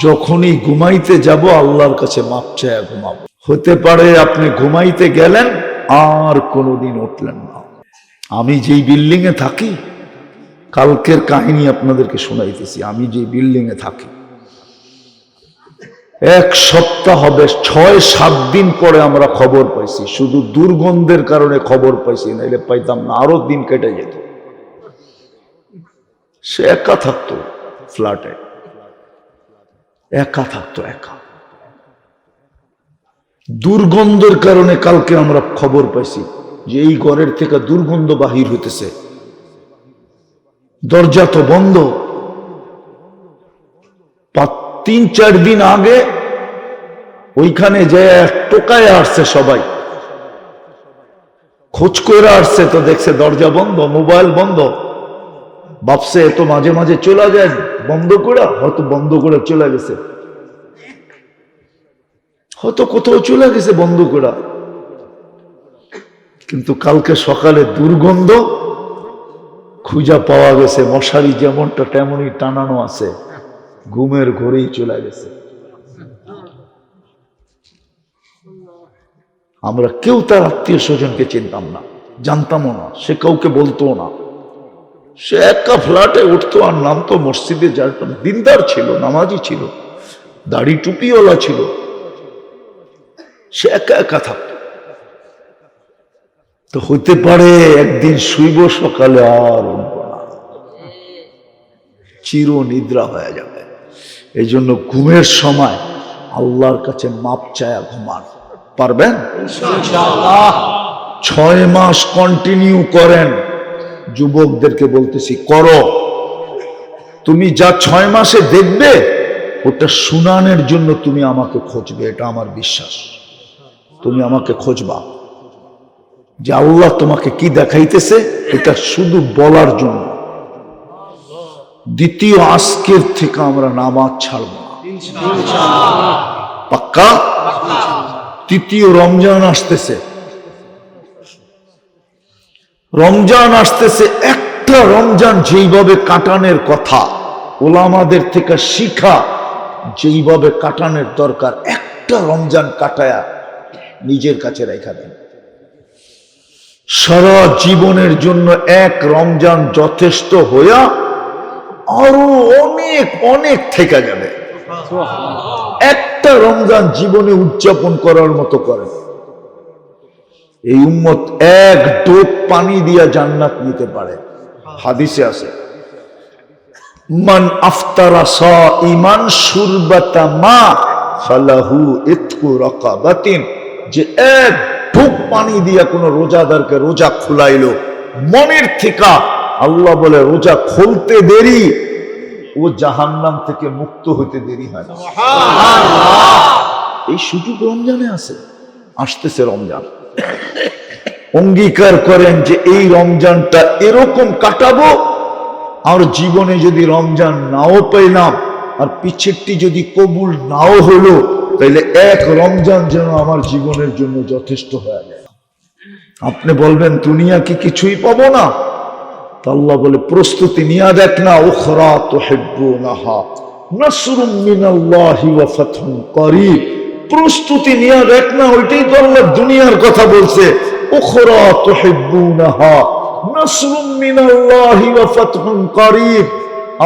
যখনই ঘুমাইতে যাব আল্লাহর কাছে মাপ চাইয়া ঘুমাবো। হতে পারে আপনি ঘুমাইতে গেলেন আর কোনোদিন উঠলেন না। আমি যেই বিল্ডিং এ থাকি, কালকের কাহিনী আপনাদেরকে শোনাইতেছি। আমি যে বিল্ডিং এ থাকি, এক সপ্তাহ হবে, 6-7 দিন পরে আমরা খবর পাইছি। শুধু দুর্গন্ধের কারণে খবর পাইছি, নাইলে পাইতাম না, আরো দিন কেটে যেত। সে একা থাকতো ফ্ল্যাটে, একা থাকতো, একা। দুর্গন্ধের কারণে কালকে আমরা খবর পাইছি যে এই ঘরের থেকে দুর্গন্ধ বাহির হইতেছে। দরজা তো বন্ধ। 3-4 দিন আগে ওইখানে যে টোকায় আসছে, সবাই খোঁজ করে আসছে, তো দেখছে দরজা বন্ধ, মোবাইল বন্ধ। ভাবছে তো মাঝে মাঝে চলে যায় বন্ধ করে, হয়তো বন্ধ করে চলে গেছে, হয়তো কোথাও চলে গেছে বন্ধ করে। কিন্তু কালকে সকালে দুর্গন্ধ খুঁজা পাওয়া গেছে, মশারি যেমনটা তেমনই টানানো আছে, ঘুমের ঘরেই চলে গেছে। আমরা কেউ তার আত্মীয় স্বজনকে চিনতাম না, জানতামও না, সে কাউকে বলতো না। সে একা ফ্ল্যাটে উঠতো আর নামতো, মসজিদে যাইতো, দিনদার ছিল, নামাজি ছিল, দাড়ি টুপিওয়ালা ছিল। সে একা একা থাকতো। তো হতে পারে একদিন শুইব, সকালে আর উঠব না, চির নিদ্রা হয়ে যাবে। এই জন্য ঘুমের সময় আল্লাহর কাছে মাপ চায়া ঘুমান। পারবেন? 6 মাস কন্টিনিউ করেন। যুবকদেরকে বলতেছি, করো। তুমি যা 6 মাসে দেখবে, ওটা শুনানের জন্য তুমি আমাকে খুঁজবে, এটা আমার বিশ্বাস। তুমি আমাকে খুঁজবা যে আল্লাহ তোমাকে কি দেখাইতেছে, এটা শুধু বলার জন্য। দ্বিতীয়, আজকের থেকে আমরা নামাজ ছাড়ব না, পাক্কা? তৃতীয়, রমজান আসতেছে। রমজান আসতেছে, একটা রমজান যেইভাবে কাটানোর কথা, ওলামাদের থেকে শিখা যেইভাবে কাটানোর দরকার, একটা রমজান কাটায়া নিজের কাছে রেখা দেন। সারা জীবনের জন্য এক রমজান যথেষ্ট হইয়া আরো অনেক অনেক থেকে যাবে। একটা রমজান জীবনে উদযাপন করার মতো করেন। এই উম্মত এক ডোক পানি দিয়া জান্নাত নিতে পারে। হাদিসে আছে, মান আফতারা সাইমান শুরবাতা মা ফালাহু ইতকু রাকাবাতিন। যে এক ঢোক পানি দিয়া কোন রোজাদারকে রোজা খুলাইলো মনের থেকে, আল্লাহ বলে রোজা খুলতে দেরি, ও জাহান্নাম থেকে মুক্ত হইতে দেরি হয় না। এই সুযোগ রমজানে আছে। আসতেছে রমজান, অঙ্গীকার করেন যে এই রমজানটা এরকম কাটাবো। আর জীবনে যদি রমজান নাও পেলাম, আর পিছেরটি যদি কবুল নাও হলো, তাহলে এক রমজান যেন আমার জীবনের জন্য যথেষ্ট হয়ে যায়। আপনি বলবেন দুনিয়া কি কিছুই পাবো না? আল্লাহ বলে প্রস্তুতি নিয়ে দেখ না, উখরা তুহিব্বুনাহা নাসরুম মিনাল্লাহি ওয়া ফাতহুন করিব। প্রস্তুতি নিয়ে দেখ না, ওইটাই তো আল্লাহ দুনিয়ার কথা বলছে। উখরা তুহিব্বুনাহা নাসরুম মিনাল্লাহি ওয়া ফাতহুন করিব।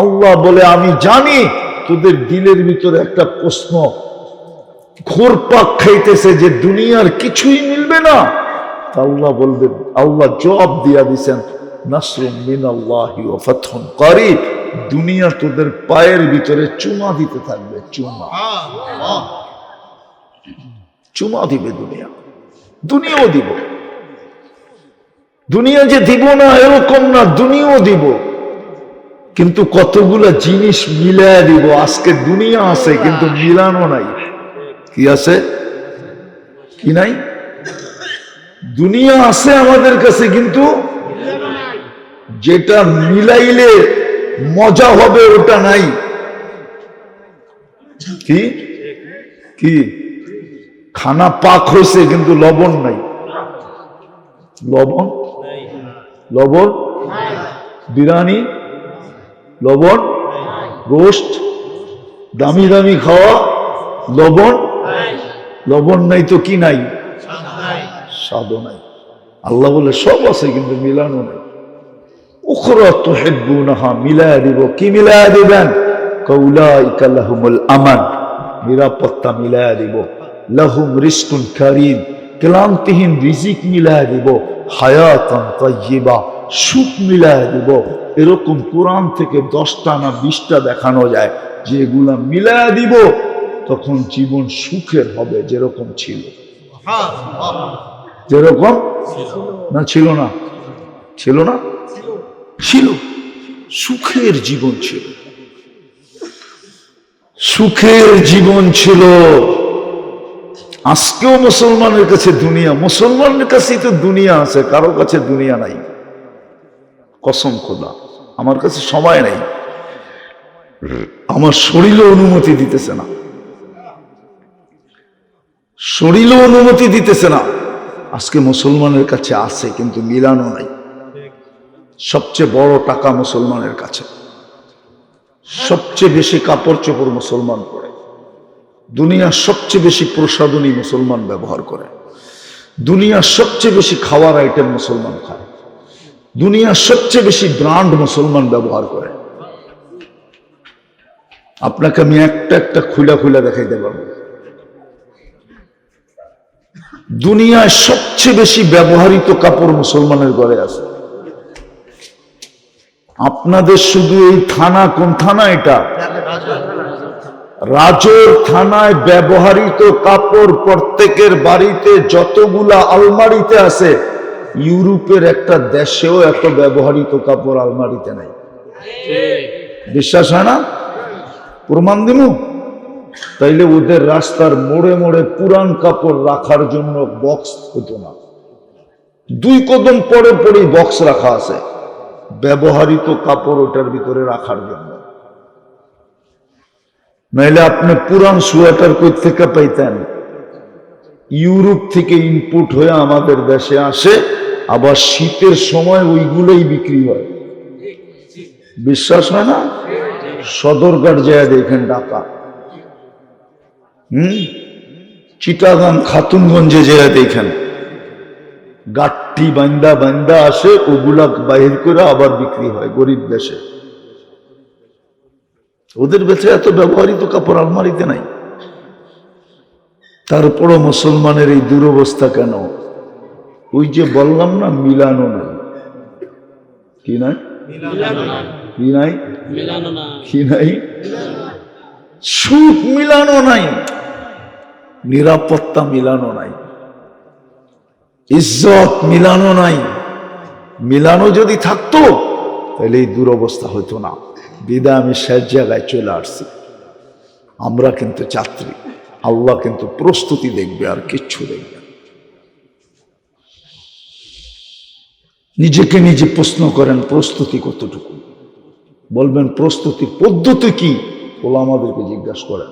আল্লাহ বলে আমি জানি তোদের দিলের ভিতরে একটা প্রশ্ন ঘোরপাক খাইতেছে যে দুনিয়ার কিছুই মিলবে না। আল্লাহ বলবেন, আল্লাহ জবাব দিয়া দিছেন, নাসরুম মিনাল্লাহি ওয়া ফাতহুন করিব। দুনিয়া তোদের পায়ের ভিতরে চুমা দিতে থাকবে, চুমা চুমা দিবে দুনিয়া। দুনিয়াও দিব, দুনিয়া যে দিব না এরকম না, দুনিয়াও দিব, কিন্তু কতগুলা জিনিস মিলায় দিব। আজকে দুনিয়া আছে কিন্তু মিলানো নাই। কি আছে? কি নাই? দুনিয়া আছে আমাদের কাছে, কিন্তু যেটা মিলাইলে মজা হবে ওটা নাই। কি কি? খানা পাক হয়েছে কিন্তু লবণ নাই। লবণ লবণ বিরিয়ানি লবণ, রোস্ট দামি দামি খাওয়া, লবণ লবণ নাই তো কি নাই, স্বাদও নাই। আল্লাহ বলে সব আছে কিন্তু মিলানো নাই। উখরা তুহিব্বুনাহা, মিলায়া দিব। কি মিলায়া দিবেন? কাউলাইকা লাহুমুল আমান, নিরাপত্তা মিলায়া দিব। লাহুম রিজকুন কারীম, ক্লান্তিহীন রিজিক মিলায়া দিব। হায়াতান তাইয়্যিবা, সুখ মিলায়া দিব। এরকম কোরআন থেকে 10টা না 20টা দেখানো যায়, যেগুলা মিলায়া দিব তখন জীবন সুখের হবে, যেরকম ছিল। যেরকম না ছিল না, ছিল না, ছিল সুখের জীবন ছিল, সুখের জীবন ছিল। আজকেও মুসলমানের কাছে দুনিয়া, মুসলমানের কাছেই তো দুনিয়া আছে, কারো কাছে দুনিয়া নাই। কসম খোদা, আমার কাছে সময় নাই, আমার শরীরও অনুমতি দিতেছে না, শরীরও অনুমতি দিতেছে না। আজকে মুসলমানের কাছে আছে কিন্তু মিলানো নাই। সবচেয়ে বড় টাকা মুসলমানের কাছে, সবচেয়ে বেশি কাপড় চোপড় মুসলমান পরে, দুনিয়ার সবচেয়ে বেশি প্রসাধনী মুসলমান ব্যবহার করে, দুনিয়ার সবচেয়ে বেশি খাওয়ার আইটেম মুসলমান খায়, দুনিয়ার সবচেয়ে বেশি ব্র্যান্ড মুসলমান ব্যবহার করে। আপনাকে আমি একটা একটা খুলা খুলা দেখাইতে পারবো। দুনিয়ায় সবচেয়ে বেশি ব্যবহৃত কাপড় মুসলমানের ঘরে আছে। আপনাদের শুধু এই থানা, কোন থানা এটা? রাজোর থানায় ব্যবহৃত কাপড় প্রত্যেকের বাড়িতে যতগুলা আলমারিতে আছে, ইউরোপের একটা দেশেও এত ব্যবহৃত কাপড় আলমারিতে নাই। বিশ্বাস হয় না? প্রমাণ দিব। তাইলে ওদের রাস্তার মোড়ে মোড়ে পুরান কাপড় রাখার জন্য বক্স হতো না, 2 কদম পরে পরে বক্স রাখা আছে ব্যবহৃত কাপড় ওটার ভিতরে রাখার জন্য। নাইলে আপনি পুরান সোয়েটার কই থেকে পাইতেন? ইউরোপ থেকে ইনপুট হয়ে আমাদের দেশে আসে, আবার শীতের সময় ওইগুলোই বিক্রি হয়। বিশ্বাস হয় না? সদরঘাট যায় দেখেন, ঢাকা, চিটাগাং, খাতুনগঞ্জে যায় দেখেন, গাঠি বান্দা বান্দা আসে, ওগুলা বাহির করে আবার বিক্রি হয় গরিব দেশে। ওদের বেঁচে এত ব্যবহৃত কাপড় আলমারিতে নাই। তারপরও মুসলমানের এই দুরবস্থা কেন? ওই যে বললাম না, মিলানো নাই। কি নাই? কি নাই? কি নাই? সুখ মিলানো নাই, নিরাপত্তা মিলানো নাই, ইজ্জত মিলানো নাই। মিলানো যদি থাকতো তাহলে এই দুরবস্থা হতো না। বিদায় আমি শেষ জায়গায় চলে আসছি। আমরা কিন্তু যাত্রী, আল্লাহ কিন্তু প্রস্তুতি দেখবে, আর কিচ্ছু দেখবে। নিজেকে নিজে প্রশ্ন করেন, প্রস্তুতি কতটুকু? বলবেন প্রস্তুতির পদ্ধতি কি? ওলামাদেরকে জিজ্ঞাসা করেন।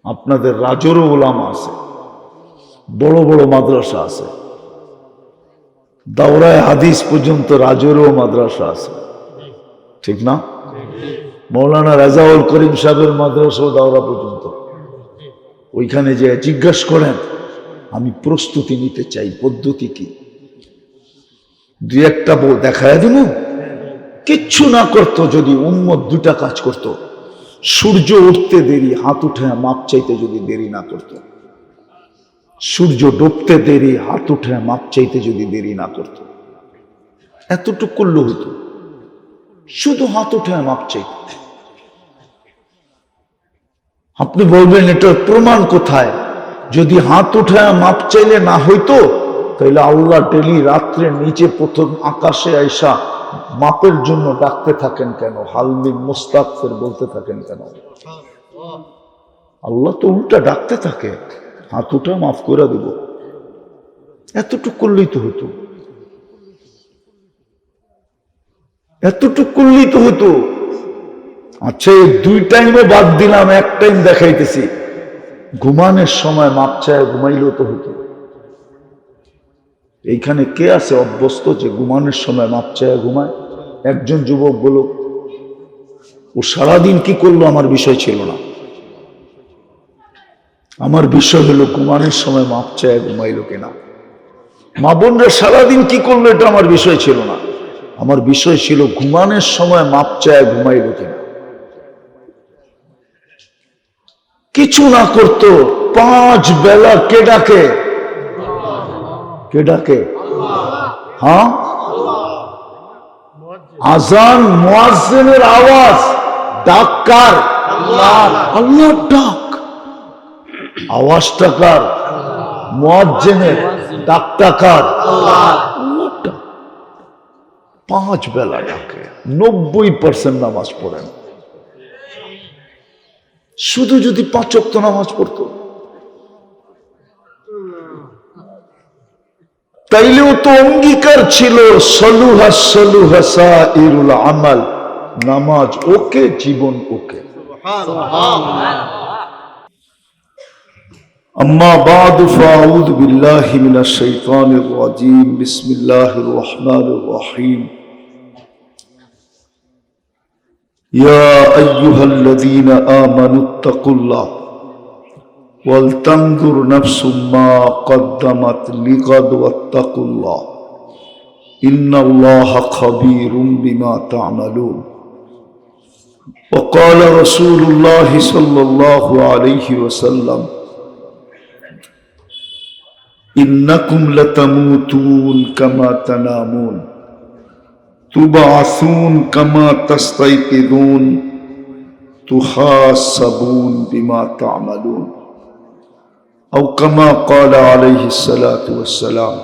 আপনাদের রাজেরও ওলামা আছে, বড় বড় মাদ্রাসা আছে, দাওরায়ে হাদিস পর্যন্ত রাজেরও মাদ্রাসা আছে, ঠিক না? মৌলানা রাজাউল করিম সাহেবের মাদ্রাসা দাওরা পর্যন্ত। ওইখানে যে জিজ্ঞাসা করেন, আমি প্রস্তুতি নিতে চাই, পদ্ধতি কি? 2-1টা বউ দেখায় দিব। কিচ্ছু না করতো যদি উম্মত 2টা কাজ করত। সূর্য উঠতে দেরি, হাত উঠে মাপ চাইতে যদি দেরি না করত। সূর্য ডুবতে দেরি, হাত উঠে মাপ চাইতে যদি দেরি না করত। এতটুকু করলে হতো, শুধু হাত উঠে মাপ চাইতে। আপনি বলবেন এটার প্রমাণ কোথায়? যদি হাত উঠে মাপ চাইলে না হইতো, তাহলে আল্লাহ ডেলি রাত্রে নিচে প্রথম আকাশে আইসা মাপের জন্য ডাকতে থাকেন কেন? হালমি মুস্তাগফির বলতে থাকেন কেন? আল্লাহ তো উল্টা ডাকতে থাকে, হাত উঠা মাফ করে দিব। এতটুক করলেই তো হতো, এতটুক করলেই তো হতো। আচ্ছা, এই 2 টাইমে বাদ দিলাম, 1 টাইম দেখাইতেছি। ঘুমানোর সময় মাপ চায় ঘুমাইলেও তো হতো। এইখানে কে আছে অভ্যস্ত যে ঘুমানোর সময় মাপ চায় ঘুমায়? একজন যুবক বলুক। ও সারাদিন কি করলো আমার বিষয় ছিল না। আমার বিষয় হলো ঘুমানোর সময় মাপ চায় ঘুমাইলো কিনা। মা বোনরা সারাদিন কি করলো এটা আমার বিষয় ছিল না। আমার বিষয় ছিল ঘুমানোর সময় মাপ চায় ঘুমাইলো কিনা। কিছু না করতো, 5 বেলা কে ডাকে? কে ডাকে? হ্যাঁ, আজান মুয়াজ্জিনের আওয়াজ, ডাক কার? আল্লাহর ডাক। আওয়াজটা কার? মুয়াজ্জিনের। ডাকটা কার? আল্লাহর ডাক। 5 বেলা ডাকে, 90% নামাজ পড়েন। শুধু যদি 5 ওয়াক্ত নামাজ পড়তো তাইলেও তো অঙ্গীকার ছিল সলুহা সলুহা সাইরুল আমাল, নামাজ ওকে, জীবন ওকে। আম্মা বাদু ফাউযু বিল্লাহি মিনাশ শাইতানির রাজীম। বিসমিল্লাহির রহমানির রহিম। ইয়া আইয়ুহাল্লাযীনা আমানুত্তাকুল্লাহ ওয়ালতানজুর নাফসুম মা কদ্দামাত লিগাদ ওয়াত্তাকুল্লাহ ইন্নাল্লাহা খাবীরুম বিমা তা'মালুন। وقال رسول الله صلى الله عليه وسلم إنكم لتموتون كما تنامون تبعثون كما تستيقظون تحاسبون بما تعملون أو كما قال عليه الصلاة والسلام।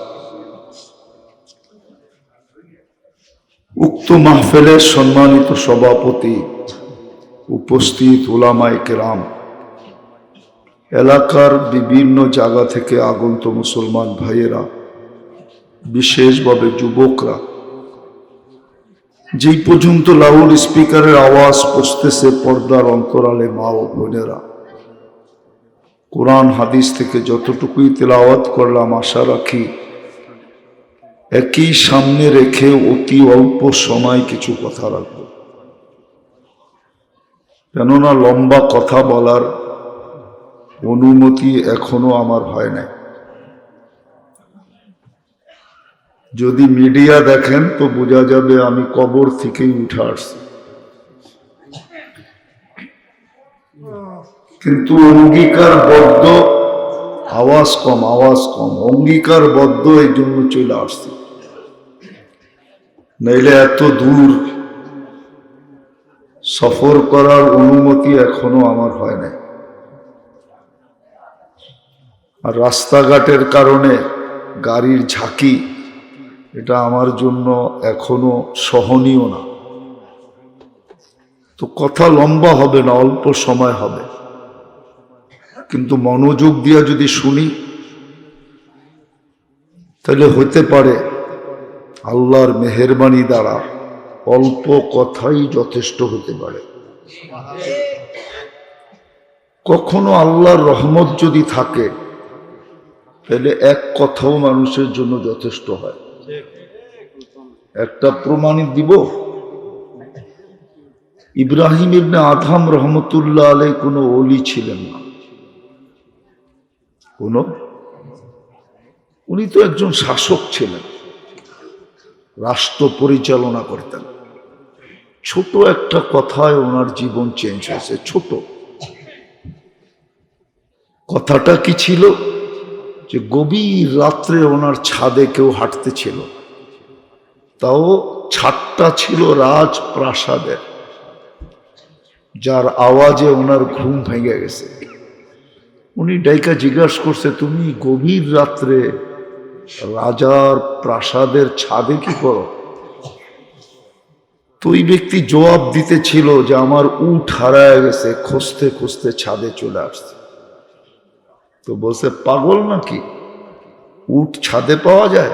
উক্ত মাহফিলের সম্মানিত সভাপতি, উপস্থিত উলামায়ে কেরাম, এলাকার বিভিন্ন জায়গা থেকে আগত মুসলমান ভাইয়েরা, বিশেষভাবে যুবকরা, যেই পর্যন্ত লাউড স্পিকারের আওয়াজ পৌঁছতেছে পর্দার অন্তরালে মা ও বোনেরা, কোরআন হাদিস থেকে যতটুকুই তেলাওয়াত করলাম আশা রাখি একই সামনে রেখে অতি অল্প সময় কিছু কথা রাখব, কেননা লম্বা কথা বলার অনুমতি এখনো আমার হয় নাই। যদি মিডিয়া দেখেন তো বোঝা যাবে আমি কবর থেকেই উঠে আসছি, কিন্তু অঙ্গীকারবদ্ধ, আওয়াজ কম অঙ্গীকারবদ্ধ এই জন্য চলে আসছি, নইলে এত দূর সফর করার অনুমতি এখনো আমার হয় নাই। আর রাস্তাঘাটের কারণে গাড়ির ঝাঁকি, এটা আমার জন্য এখনো সহনীয় না। তো কথা লম্বা হবে না, অল্প সময় হবে, কিন্তু মনোযোগ দিয়ে যদি শুনি তাহলে হতে পারে আল্লাহর মেহেরবানি দ্বারা অল্প কথাই যথেষ্ট হতে পারে। কখনো আল্লাহর রহমত যদি থাকে তাহলে এক কথাও মানুষের জন্য যথেষ্ট হয়। একটা প্রমাণিত দিব। ইব্রাহিম ইবনে আদহাম রহমতুল্লাহ আলাইহি কোনো ওলি ছিলেন না, উনি তো একজন শাসক ছিলেন, রাষ্ট্র পরিচালনা করতেন। ছোট একটা কথায় ওনার জীবন চেঞ্জ হয়েছে। ছোট কথাটা কি ছিল? যে গভীর রাত্রে ওনার ছাদে কেউ হাঁটতে ছিল, তাও ছাদটা ছিল রাজপ্রাসাদের, যার আওয়াজে ওনার ঘুম ভেঙে গেছে। উনি ডাইকা জিজ্ঞাসা করছে, তুমি গভীর রাত্রে রাজার প্রাসাদের ছাদে কি করো? তো ওই ব্যক্তি জবাব দিতেছিল যে আমার উট হারায় গেছে, খুঁজতে খুঁজতে ছাদে চলে আসছে। তো বলছে, পাগল নাকি? উট ছাদে পাওয়া যায়?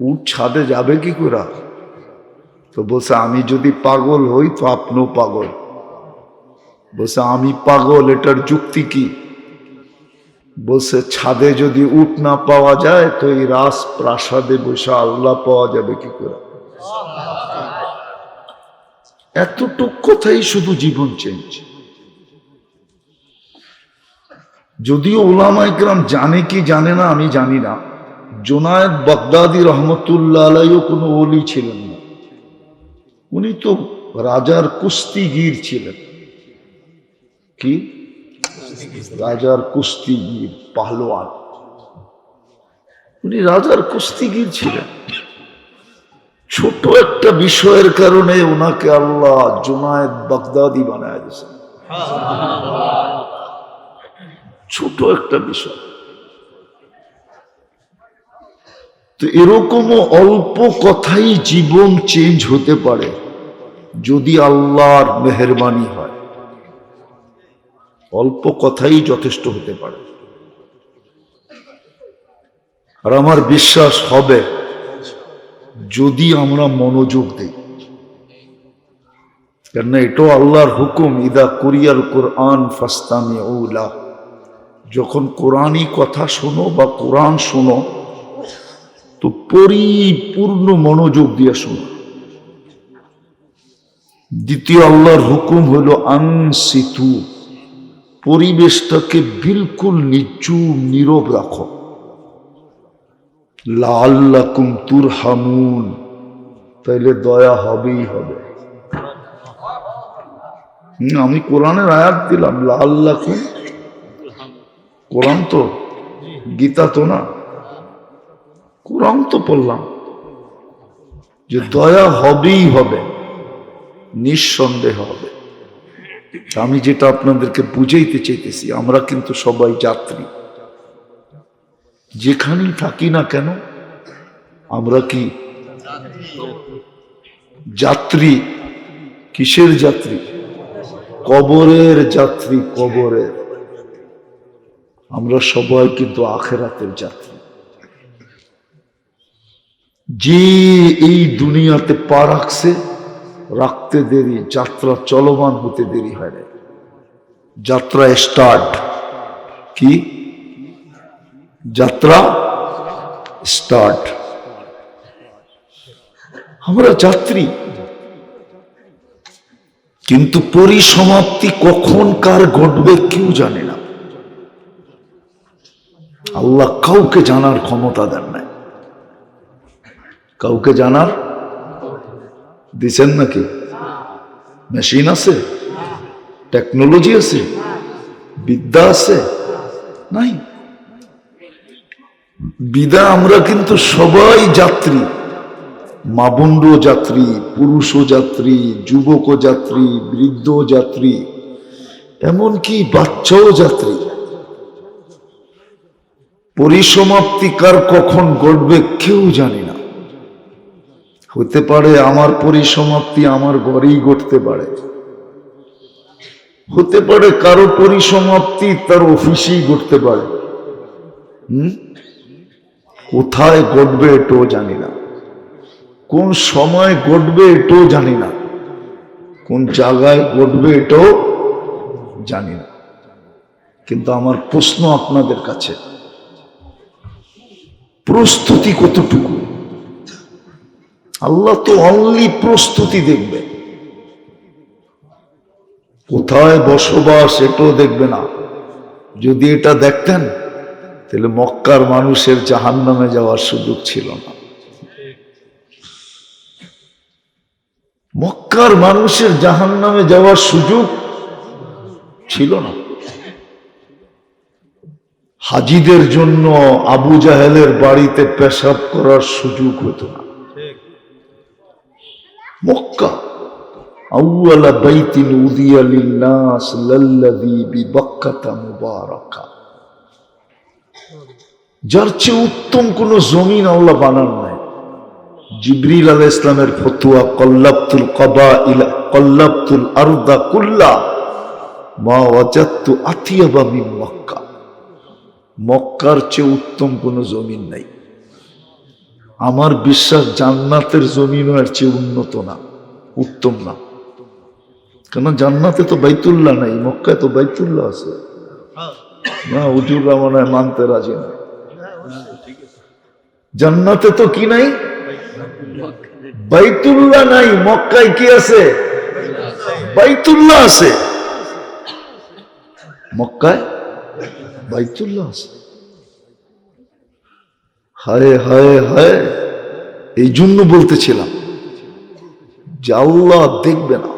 উট ছাদে যাবে কি করে? তো বলছে, আমি যদি পাগল হই তো আপনিও পাগল। বলছে, আমি পাগল, এটার যুক্তি কি? বলছে, ছাদে যদি উট না পাওয়া যায় তো এই রাজপ্রাসাদে বসে আল্লাহ পাওয়া যাবে কি করে? এতটুক কথাই শুধু জীবন চেঞ্জ। যদিও উলামায়ে কেরাম জানে কি জানে না আমি জানি না, জুনায়েদ বাগদাদি রহমতুল্লাহ আলাইহিও কোনো ওলি ছিলেন না। উনি তো রাজার কুস্তিগীর ছিলেন। কি? রাজার কুস্তিগীর, পাহলোয়ান। উনি রাজার কুস্তিগীর ছিলেন। ছোট একটা বিষয়ের কারণে ওনাকে আল্লাহ জুনায়েদ বাগদাদি বানায় দিয়েছেন। ছোট একটা বিষয়। তো এরকমও অল্প কথাই জীবন চেঞ্জ হতে পারে যদি আল্লাহর মেহেরবানি হয়। অল্প কথাই যথেষ্ট হতে পারে। আর আমার বিশ্বাস হবে যদি আমরা মনোযোগ দিই। কেননা এটাও আল্লাহর হুকুম, ইদা কুরিয়াল কোরআন ফাস্তামিউ লাহ। যখন কোরআনই কথা শোনো বা কোরআন শোনো তো পরিপূর্ণ মনোযোগ দিয়ে শোনো। দ্বিতীয় আল্লাহর হুকুম হলো আনসিতু, পরিবেশটাকে বিলকুল নিচুপ নীরব রাখো। লাআল্লাকুম তুরহামুন, তাইলে দয়া হবেই হবে। আমি কোরআনের আয়াত দিলাম, লাআল্লাকুম। কোরআন তো, গীতা তো না, কোরআন তো পড়লাম যে দয়া হবেই হবে, নিঃসন্দেহ হবে। আমি যেটা আপনাদেরকে বুঝাইতে চাইতেছি, আমরা কিন্তু সবাই যাত্রী। যেখানেই থাকি না কেন আমরা কি যাত্রী? কিসের যাত্রী? কবরের যাত্রী, কবরের। আমরা সবাই কিন্তু আখিরাতের যাত্রী। যে এই দুনিয়াতে পা রাখছে, রাখতে দেরি, যাত্রা চলমান হতে দেরি হয় না। যাত্রা স্টার্ট। কি? যাত্রা স্টার্ট। আমরা যাত্রী, কিন্তু পরিসমাপ্তি কখন কার ঘটবে কেউ জানে না। আল্লাহ কাউকে জানার ক্ষমতা দেন নাই। কাউকে জানার দিছেন নাকি? মেশিন আছে, টেকনোলজি আছে, বিদ্যা আছে? নাই। বিদা আমরা কিন্তু সবাই যাত্রী। মা বোনও যাত্রী, পুরুষও যাত্রী, যুবকও যাত্রী, বৃদ্ধ যাত্রী, এমনকি বাচ্চাও যাত্রী। পরিসমাপ্তি কার কখন ঘটবে কেউ জানি না। হতে পারে আমার পরিসমাপ্তি আমার ঘরেই ঘটতে পারে, হতে পারে কারো পরিসমাপ্তি তার অফিসেই ঘটতে পারে। কোথায় ঘটবে এটাও জানি না, কোন সময় ঘটবে এটাও জানি না, কোন জায়গায় ঘটবে এটাও জানি না। কিন্তু আমার প্রশ্ন আপনাদের কাছে, প্রস্তুতি কতটুকু? আল্লাহ তো অনলি প্রস্তুতি দেখবে, কোথায় বসবাস এটাও দেখবে না। যদি এটা দেখতেন তাহলে মক্কার মানুষের জাহান্নামে যাওয়ার সুযোগ ছিল না। মক্কার মানুষের জাহান্নামে যাওয়ার সুযোগ ছিল না। হাজিদের জন্য আবু জাহেলের বাড়িতে পেশাব করার সুযোগ হতো না। মক্কা আউয়ালা বাইতিন উযিয়া লিন-নাস লাল্লাযী বিবাক্কাতা মুবারাকা। যার চেয়ে উত্তম কোন জমিন আল্লাহ বানান নাই। জিবরিল আলাইহিস সালামের ফতোয়া, কল্লাবতুল কাবাইলা কল্লাবতুল আরদা কুল্লা মা ওয়াজাদতু আতিয়াবা মিন মক্কা। মক্কার চেয়ে উত্তম কোন জমিন নাই। আমার বিশ্বাস জান্নাতের জমিনও এর চেয়ে উন্নত না, উত্তম না। কেন জান্নাতে তো বাইতুল্লাহ নাই, মক্কায় তো বাইতুল্লাহ আছে না। হুজুররা মনে হয় মানতে রাজি না। জান্নাতে তো কি নাই? বাইতুল্লাহ নাই। মক্কায় কি আছে? বাইতুল্লাহ আছে, মক্কায় বাইতুল্লাহ আছে। হায় হায় হায়, এই জন্য বলতেছিলাম যে আল্লাহ দেখবে না,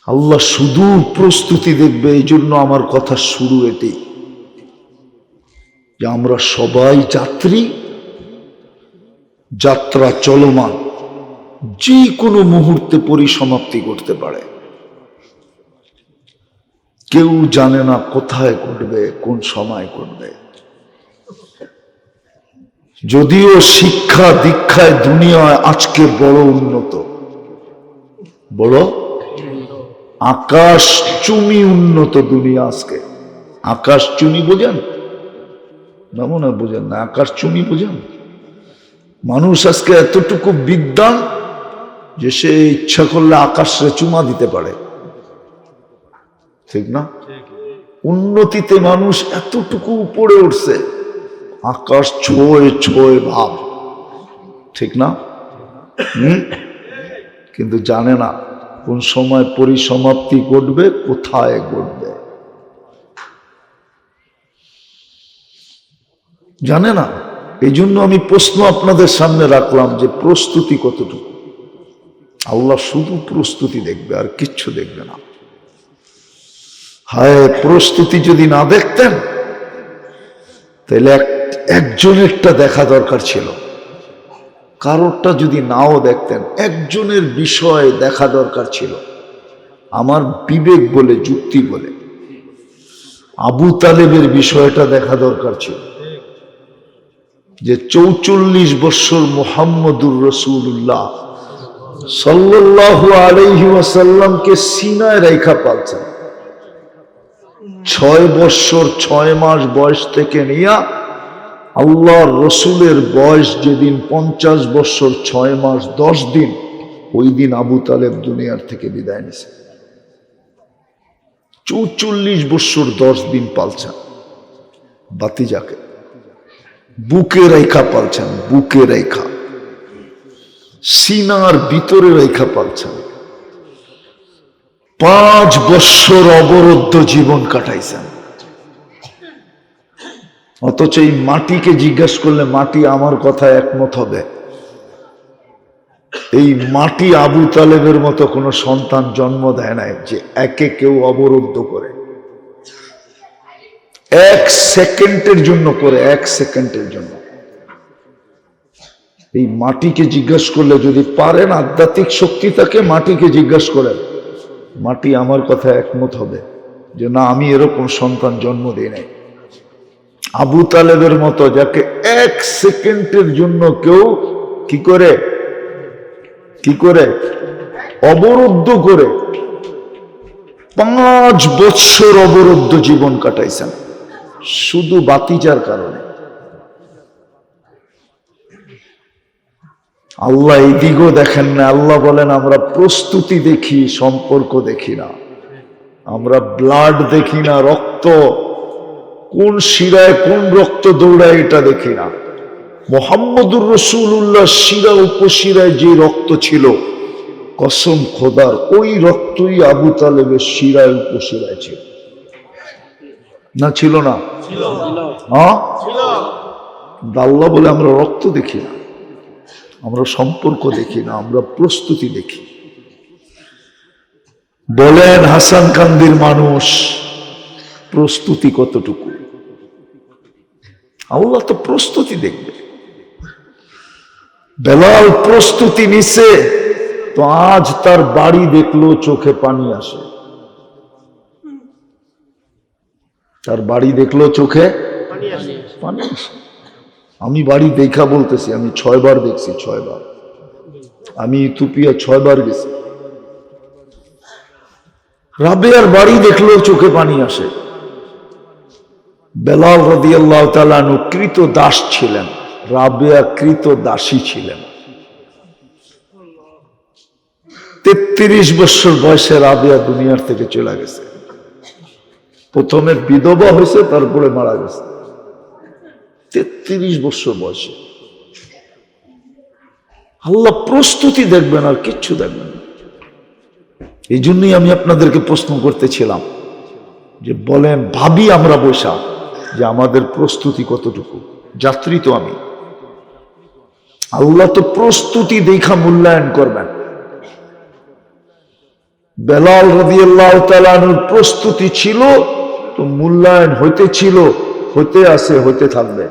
আল্লাহ শুধু প্রস্তুতি দেখবে। এই জন্য আমার কথা শুরু এতেই যে আমরা সবাই যাত্রী, যাত্রা চলমান, যে কোনো মুহূর্তে পরিসমাপ্তি করতে পারে। কেউ জানে না কোথায় ঘটবে, কোন সময় ঘটবে। যদিও শিক্ষা দীক্ষায় দুনিয়ায় আজকে বড় উন্নত, বড় আকাশ চুমি উন্নত দুনিয়া আজকে। আকাশ চুমি বোঝেন না? মনে বোঝেন না? আকাশ চুমি বোঝেন? মানুষ আজকে এতটুকু বিদ্বান যে সে ইচ্ছা করলে আকাশে চুমা দিতে পারে, ঠিক না? উন্নতিতে মানুষ এতটুকু উপরে উঠছে, আকাশ ছোঁয় ছোঁয় ভাব, ঠিক না? কিন্তু জানে না কোন সময় পরিসমাপ্তি ঘটবে, কোথায় ঘটবে, জানে না। এই জন্য আমি প্রশ্ন আপনাদের সামনে রাখলাম যে প্রস্তুতি কতটুকু। আল্লাহ শুধু প্রস্তুতি দেখবে, আর কিচ্ছু দেখবে না। হায়, প্রস্তুতি যদি না দেখতেন তাহলে একজনেরটা দেখা দরকার ছিল, কারোরটা যদি নাও দেখতেন, একজনের বিষয় দেখা দরকার ছিল। আমার বিবেক বলে, যুক্তি বলে আবু তালেবের বিষয়টা দেখা দরকার ছিল, যে 44 বছর মুহাম্মদুর রাসূলুল্লাহ সাল্লাল্লাহু আলাইহি ওয়াসাল্লামকে সিনায় রেখা পালছেন। 6 বছর 6 মাস বয়স থেকে নিয়ে আল্লাহর রসুলের বয়স যেদিন 50 বছর 6 মাস 10 দিন, ওই দিন আবু তালেব দুনিয়ার থেকে বিদায় নিছে। 44 বছর 10 দিন পালছেন বাতিজাকে, বুকে রেখা পালছেন, বুকে রেখা, সিনার ভিতরে রেখা পালছেন। 5 বছর অবরুদ্ধ জীবন কাটাইছেন। অথচ এই মাটিকে জিজ্ঞাসা করলে মাটি আমার কথা একমত হবে। এই মাটি আবু তালেবের মতো কোনো সন্তান জন্ম দেয় নাই যে একে কেউ অবরুদ্ধ করে, 1 সেকেন্ডের জন্য করে, 1 সেকেন্ডের জন্য। এই মাটিকে জিজ্ঞাসা করলে যদি পারেন, আধ্যাত্মিক শক্তি থাকে, মাটিকে জিজ্ঞাসা করেন, মাটি আমার কথা একমত হবে যে না, আমি এরকম সন্তান জন্ম দিই নাই। আবু তালেবের মতো যাকে 1 সেকেন্ডের জন্য কেউ কি করে অবরুদ্ধ করে, 5 বছর অবরুদ্ধ জীবন কাটাইছেন শুধু বাতিজার কারণে। আল্লাহ এই দিকও দেখেন না। আল্লাহ বলেন আমরা প্রস্তুতি দেখি, সম্পর্ক দেখি না। আমরা ব্লাড দেখি না, রক্ত কোন শিরায় কোন রক্ত দৌড়ায় এটা দেখি না। মুহাম্মদুর রাসূলুল্লাহ শিরা উপশিরায় যে রক্ত ছিল, কসম খোদার ওই রক্তই আবু তালেবের শিরায় উপশিরায় ছিল। না ছিল না? হ্যাঁ, আল্লাহ বলে আমরা রক্ত দেখি না, আমরা সম্পর্ক দেখি না, আমরা প্রস্তুতি দেখি। বলেন হাসান কান্দির মানুষ প্রস্তুতি কতটুকু? আল্লাহ তো প্রস্তুতি দেখবে। বেলাল প্রস্তুতি নিছে, তো আজ তার বাড়ি দেখলো চোখে পানি আসে। তার বাড়ি দেখলো চোখে পানি আসে। আমি বাড়ি দেখা বলতেছি, আমি 6 বার দেখছি, 6 বার। আমি ইথিওপিয়া 6 বার গেছি। রাবেয়ার বাড়ি দেখলো চোখে পানি আসে। বেলাল রাদিয়াল্লাহু তাআলা আনহু কৃত দাস ছিলেন, রাবেয়া কৃত দাসী ছিলেন। 33 বছর বয়সে রাবেয়া দুনিয়ার থেকে চলে গেছে। প্রথমে বিধবা হয়েছে, তারপরে মারা গেছে 33 বছর বয়সে। আল্লাহ প্রস্তুতি দেখবেন, আর কিচ্ছু দেখবেন না। এই জন্যই আমি আপনাদেরকে প্রশ্ন করতেছিলাম যে বলেন, ভাবি আমরা বসা যে আমাদের প্রস্তুতি কতটুকু। যাত্রী তো আমি, আল্লাহ তো প্রস্তুতি দেখা মূল্যায়ন করবেন। বেলাল রাদিয়াল্লাহু তাআলা আনহুর প্রস্তুতি ছিল, তো মূল্যায়ন হইতে ছিল, হতে আছে, হতে থাকবে।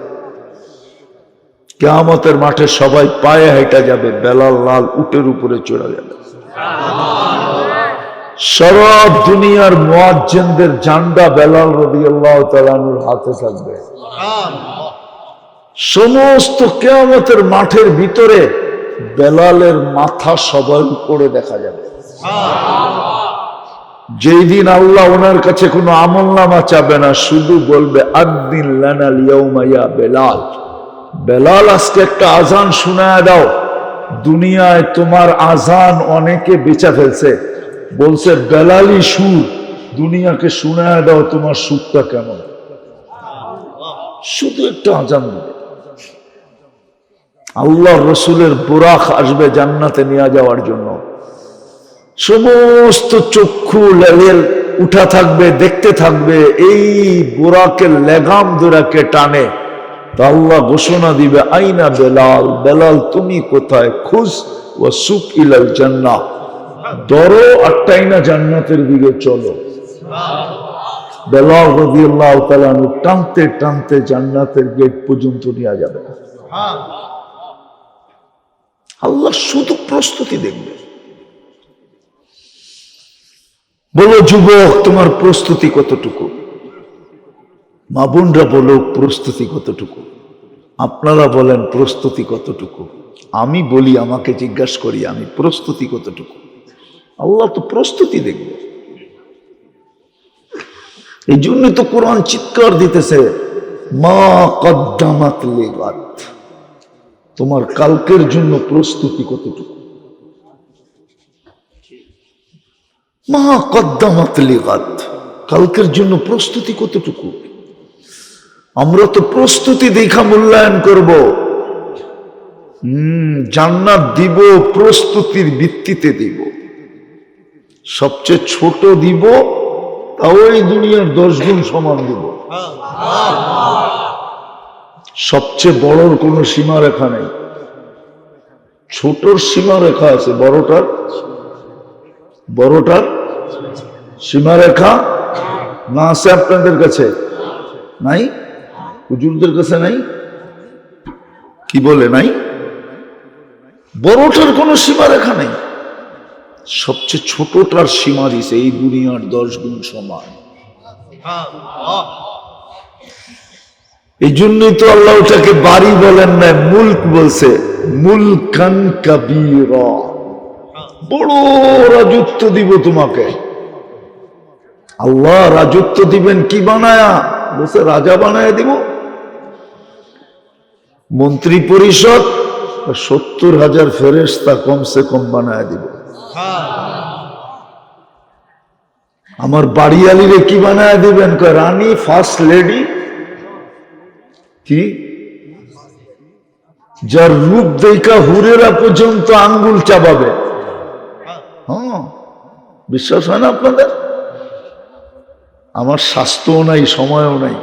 কিয়ামতের মাঠে সবাই পায়ে হেঁটে যাবে, বেলাল লাল উটের উপরে চড়ে যাবে। সারা দুনিয়ার মুয়াজ্জিনদের ঝান্ডা বেলাল রাদিয়াল্লাহু তাআলা আনহুর হাতে থাকবে। সমস্ত কিয়ামতের মাঠের ভিতরে বেলালের মাথা সবার উপরে দেখা যাবে। যেই দিন আল্লাহ ওনার কাছে কোনো আমলনামা চাবে না, শুধু বলবে আদ্দিন লানাল ইয়াউমা ইয়া বেলাল, বেলাল আজকে একটা আজান শোনায় দাও। দুনিয়ায় তোমার আজান অনেকে বেচা ফেলছে, বলছে বেলালি সুর, দুনিয়াকে শোনায় দাও তোমার সুরটা কেমন। শুধু একটা আজান দেবে। আল্লাহ রসুলের বুরাক আসবে জান্নাতে নিয়ে যাওয়ার জন্য। সমস্ত চক্ষু লেভেল উঠা থাকবে, দেখতে থাকবে। এই বুরাকের লেগাম দুরাকে টানে, তা আল্লাহ ঘোষণা দিবে আইনা বেলাল, বেলাল তুমি কোথায়? খুশ ও সুক ইলাল জান্নাহ, ধরো আর টাইনা জান্নাতের দিকে চলো। বেলাল রাদিয়াল্লাহু তাআলা টানতে টানতে জান্নাতের গেট পর্যন্ত নিয়ে যাবে। আল্লাহ শুধু প্রস্তুতি দেখবে। বলো যুবক, তোমার প্রস্তুতি কতটুকু? মা বোনরা বলো প্রস্তুতি কতটুকু? আপনারা বলেন প্রস্তুতি কতটুকু? আমি বলি, আমাকে জিজ্ঞাসা করি আমি, প্রস্তুতি কতটুকু? আল্লাহ তো প্রস্তুতি দেখবে। এই জন্য তো কোরআন চিৎকার দিতেছে, মা কদ্দামাত লিগাদ, তোমার কালকের জন্য প্রস্তুতি কতটুকু? মা কদ্দামাত লিগাদ, কালকের জন্য প্রস্তুতি কতটুকু? আমরা তো প্রস্তুতি দেখা মূল্যায়ন করব। জান্নাত দিব প্রস্তুতির ভিত্তিতে দিব। সবচেয়ে ছোট দিব, তাও এই দুনিয়ার 10 গুণ সমান দিব। সবচেয়ে বড়র কোনো সীমারেখা নেই, ছোটর সীমারেখা আছে, বড়টার সীমারেখা না আছে। আপনাদের কাছে নাই? হুজুরদের কাছে নাই? কি বলে নাই? বড়টার কোনো সীমারেখা নেই, সবচেয়ে ছোটটার সীমা দিছে এই দুনিয়ার 10 গুণ সমান। এই জন্যই তো আল্লাহ ওটাকে বাড়ি বলেন না, মুলক বলছে, মুলকান কাবীরা, বড় রাজত্ব দিব তোমাকে। আল্লাহ রাজত্ব দিবেন কি বানায়া? বলছে রাজা বানায়া দিব। মন্ত্রী পরিষদ 70,000 ফেরেশতা কমসে কম বানায়া দিব। আমার বাড়িয়ালিরে কি বানায়া দিবেন? কয় রানী, ফার্স্ট লেডি। কি যার রূপ দেখা হুরেরা পর্যন্ত আঙ্গুল চাবাবে। হ্যাঁ, বিশ্বাস হয় না আপনাদের? আমার স্বাস্থ্যও নাই, সময়ও নাই।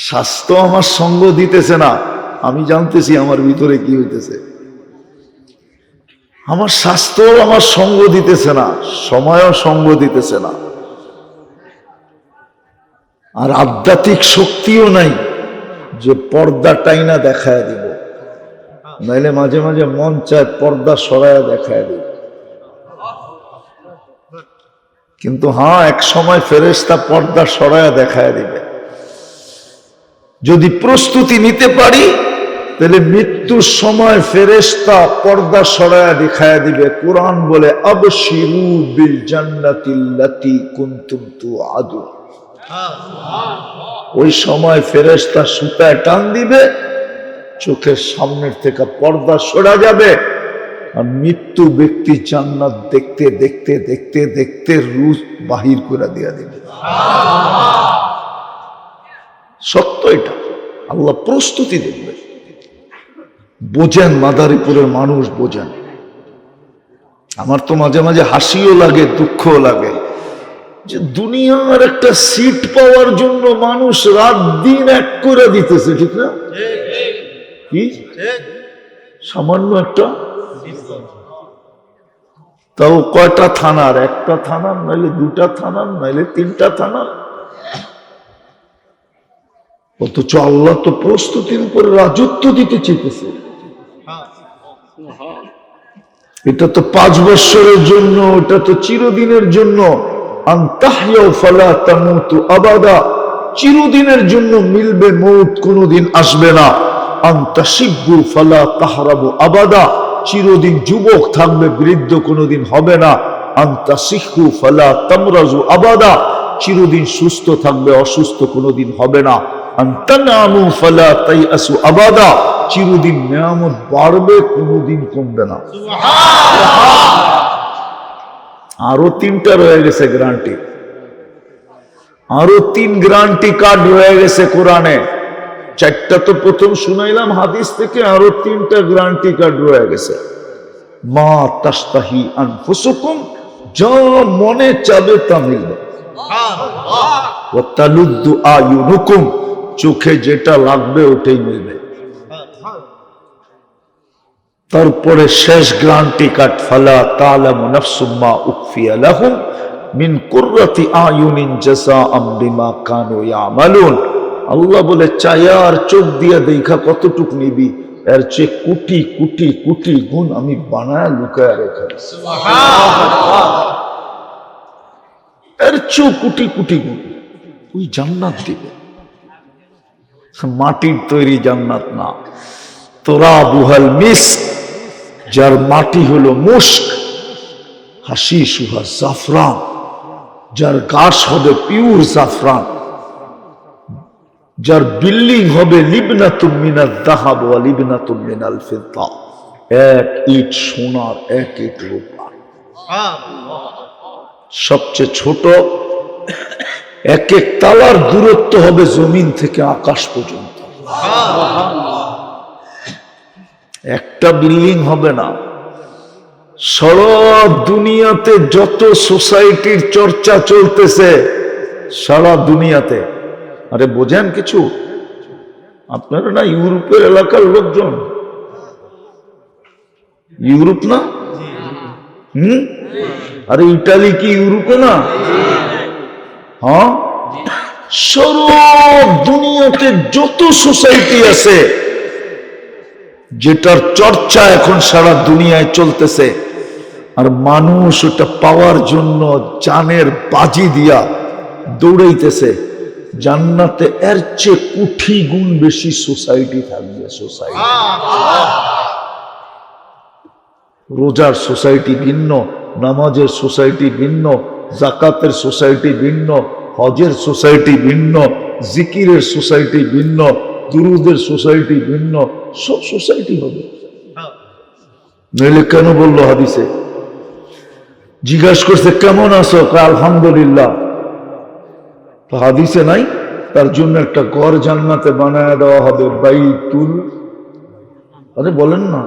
স্বাস্থ্য আমার সঙ্গ দিতেছে না, আমি জানতেছি আমার ভিতরে কি হইতেছে। আমার স্বাস্থ্য আমার সঙ্গ দিতেছে না, সময়ও সঙ্গ দিতেছে না, আর আধ্যাত্মিক শক্তিও নাই যে পর্দা টাইনা দেখায় দিব। নাইলে মাঝে মাঝে মন চায় পর্দা সরায়া দেখায় দিব। কিন্তু হ্যাঁ, এক সময় ফেরেশতা পর্দা সরায়া দেখায় দিবে। যদি প্রস্তুতি নিতে পারি, তাহলে মৃত্যুর সময় ফেরেশতা পর্দা সরায়া দেখায় দিবে। কোরআন বলে আবশিরু বিল জান্নাতিল্লাতী কুনতুম তুআদুন। ওই সময় ফেরেশতা সুতায় টান দিবে, চোখের সামনের থেকে পর্দা সরা যাবে, আর মৃত্যু ব্যক্তি জান্নাত দেখতে দেখতে দেখতে দেখতে রূহ বাহির করে দিয়া দিবে। সত্য এটা, আল্লাহ প্রস্তুতি দেখবে। বোঝেন, মাদারীপুরের মানুষ বোঝেন। আমার তো মাঝে মাঝে হাসিও লাগে, দুঃখও লাগে যে দুনিয়ার একটা সিট পাওয়ার জন্য মানুষ রাত দিন এক করে দিতেছে, ঠিক না? কি সামান্য একটা, তাও কয়টা থানার, একটা থানার নাইলে দুটা থানার নাইলে তিনটা থানার। অথচ আল্লাহ তো প্রস্তুতির উপরে রাজত্ব দিতে চেয়েছে। এটা তো 5 বছরের জন্য, এটা তো চিরদিনের জন্য। আনতাহইয়াউ ফালা তামুতু আবাদা, চিরদিনের জন্য মিলবে, মৌত কোনোদিন আসবে না। আনতাশিব্বু ফালা তাহরাবু আবাদা, চিরদিন যুবক থাকবে, বৃদ্ধ কোনোদিন হবে না। আনতাসিহু ফালা তামরাজু আবাদা, চিরদিন সুস্থ থাকবে, অসুস্থ কোনোদিন হবে না। আনতানামু ফালা তাইআসু আবাদা, চিরদিন নিয়ামত বাড়বে, কোনোদিন কমবে না। আরো 3টা রয়ে গেছে গ্যারান্টি, আরো 3 গ্যারান্টি কার্ড রয়ে গেছে কোরআনে। 4টা তো প্রথম শুনাইলাম হাদিস থেকে, আরো 3টা গ্যারান্টি কার্ড রয়ে গেছে। মা তাশতাহি আনফুসুকুম, যা মনে চাবে তা মিলবে। ওয়া তালুদ্দু আয়ুনুকুম, চোখে যেটা লাগবে ওটাই মিলবে। তারপরে শেষ গ্যারান্টি কার্ড, ফালা তা'লামু নাফসুম মা উখফিয়া লাহুম মিন কুররাতি আয়ুনিন জাযাআম বিমা কানু ইয়ামালুন। আল্লাহ বলে, চায়ার চোখ দিয়া দেখা কতটুক নিবি, এর চেয়ে কোটি কোটি কোটি গুণ আমি বানায় লুকায় রেখে, এর চেয়ে কোটি কোটি গুণ ওই জান্নাত দিবে। মাটির তৈরি জান্নাত না, তুরাবুহাল মিস্ক, যার মাটি হলো মুস্ক, হাসিসুহা জাফরান, যার ঘাস হবে পিওর জাফরান, যার বিল্ডিং হবে লিবনাতুম মিনাল যাহাব ওয়া লিবনাতুম মিনাল ফিদ্দা, 1 ইট সোনার 1 ইট রূপার। সবচেয়ে ছোট 1 তালার দূরত্ব হবে জমিন থেকে আকাশ পর্যন্ত। একটা বিল্ডিং হবে না। সারা দুনিয়াতে যত সোসাইটির চর্চা চলতেছে, সারা দুনিয়াতে, আরে বোঝেন কিছু আপনারা না? ইউরোপের এলাকার লোকজন, ইউরোপ না? আরে ইটালি কি ইউরোপে না? হ্যাঁ, সারা দুনিয়াতে যত সোসাইটি আছে, যেটার চর্চা এখন সারা দুনিয়ায় চলতেছে, আর মানুষ ওটা পাওয়ার জন্য জানের বাজি দিয়া দৌড়াইতেছে, জান্নাতে এর চেয়ে কোটি গুণ বেশি সোসাইটি থাকবে। সোসাইটি, রোজার সোসাইটি ভিন্ন, নামাজের সোসাইটি ভিন্ন, যাকাতের সোসাইটি ভিন্ন, হজের সোসাইটি ভিন্ন, জিকিরের সোসাইটি ভিন্ন, দুরুদের সোসাইটি ভিন্ন, সব সোসাইটি হবে। নইলে কেন বললো হাদিসে? জিজ্ঞাসা করছে কেমন আছো, আলহামদুলিল্লাহ। হাদিসে নাই? তার জন্য একটা ঘর জান্নাতে বানায় দেওয়া হবে, বাইতুল, আরে বলেন না,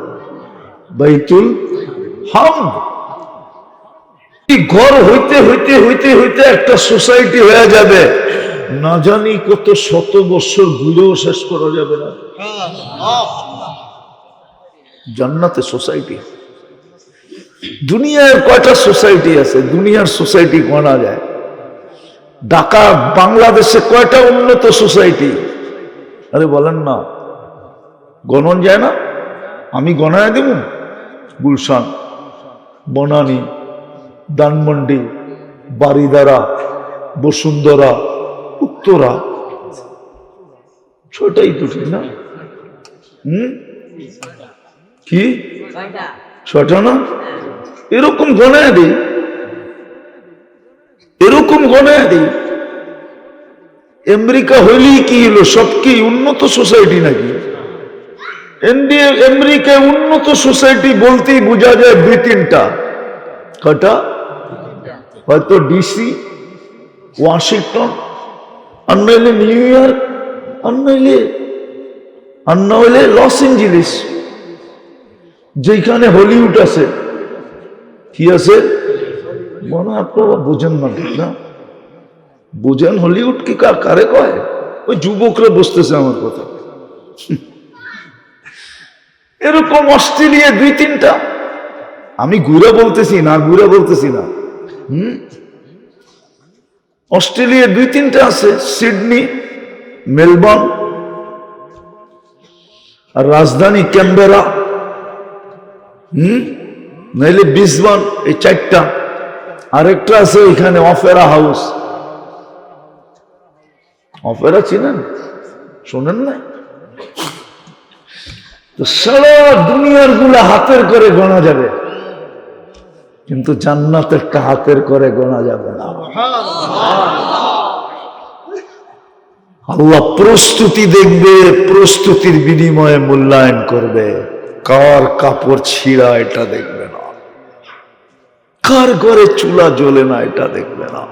বাইতুল হামদ। ঘর হইতে হইতে হইতে হইতে একটা সোসাইটি হয়ে যাবে, না জানি কত শত বছর ঘুরেও শেষ করা যাবে না। জান্নাতে সোসাইটি, দুনিয়ার কয়টা সোসাইটি আছে? দুনিয়ার সোসাইটি গোনা যায়। ঢাকা, বাংলাদেশে কয়টা উন্নত সোসাইটি? আরে বলেন না, গণন যায় না? আমি গণায় দেব। গুলশান, বনানী, ধানমন্ডি, বারিদারা, বসুন্ধরা, উত্তরা, 6টাই তো, ঠিক না? কি 6টা না? এরকম গণায় দিই, এরকম গণায় দিই। আমেরিকা হইলেই কি হলো? সব কি উন্নত সোসাইটি নাকি? আমেরিকায় উন্নত সোসাইটি বলতেই বোঝা যায় 2-3টা। কটা? হয়তো ডিসি, ওয়াশিংটন, আর নইলে নিউ ইয়র্ক, আর নইলে লস এঞ্জেলিস, যেখানে হলিউড আছে। কি আছে মনে হয় আপনারা বোঝেন না, ঠিক না? বোঝেন হলিউড কি কারে কয়? ওই যুবকরা বসতেছে আমার কথা। এরকম অস্ট্রেলিয়া 2-3টা, আমি ঘুরে বলতেছি না, ঘুরে বলতেছি না। অস্ট্রেলিয়া 2-3টা আছে, সিডনি, মেলবোর্ন, আর রাজধানী ক্যানবেরা, নাইলে ব্রিসবেন, এই 4টা। আরেকটা আছে এখানে অপেরা হাউস। অপেরা চিনেন? শোনেন না? তো সারা দুনিয়ার গুলা হাতের করে গোনা যাবে, কিন্তু জান্নাতেরটা হাতের করে গোনা যাবে না। আল্লাহ প্রস্তুতি দেখবে, প্রস্তুতির বিনিময়ে মূল্যায়ন করবে। কার কাপড় ছিঁড়া এটা দেখবে না, কার ঘরে চুলা জ্বলে না এটা দেখবে না,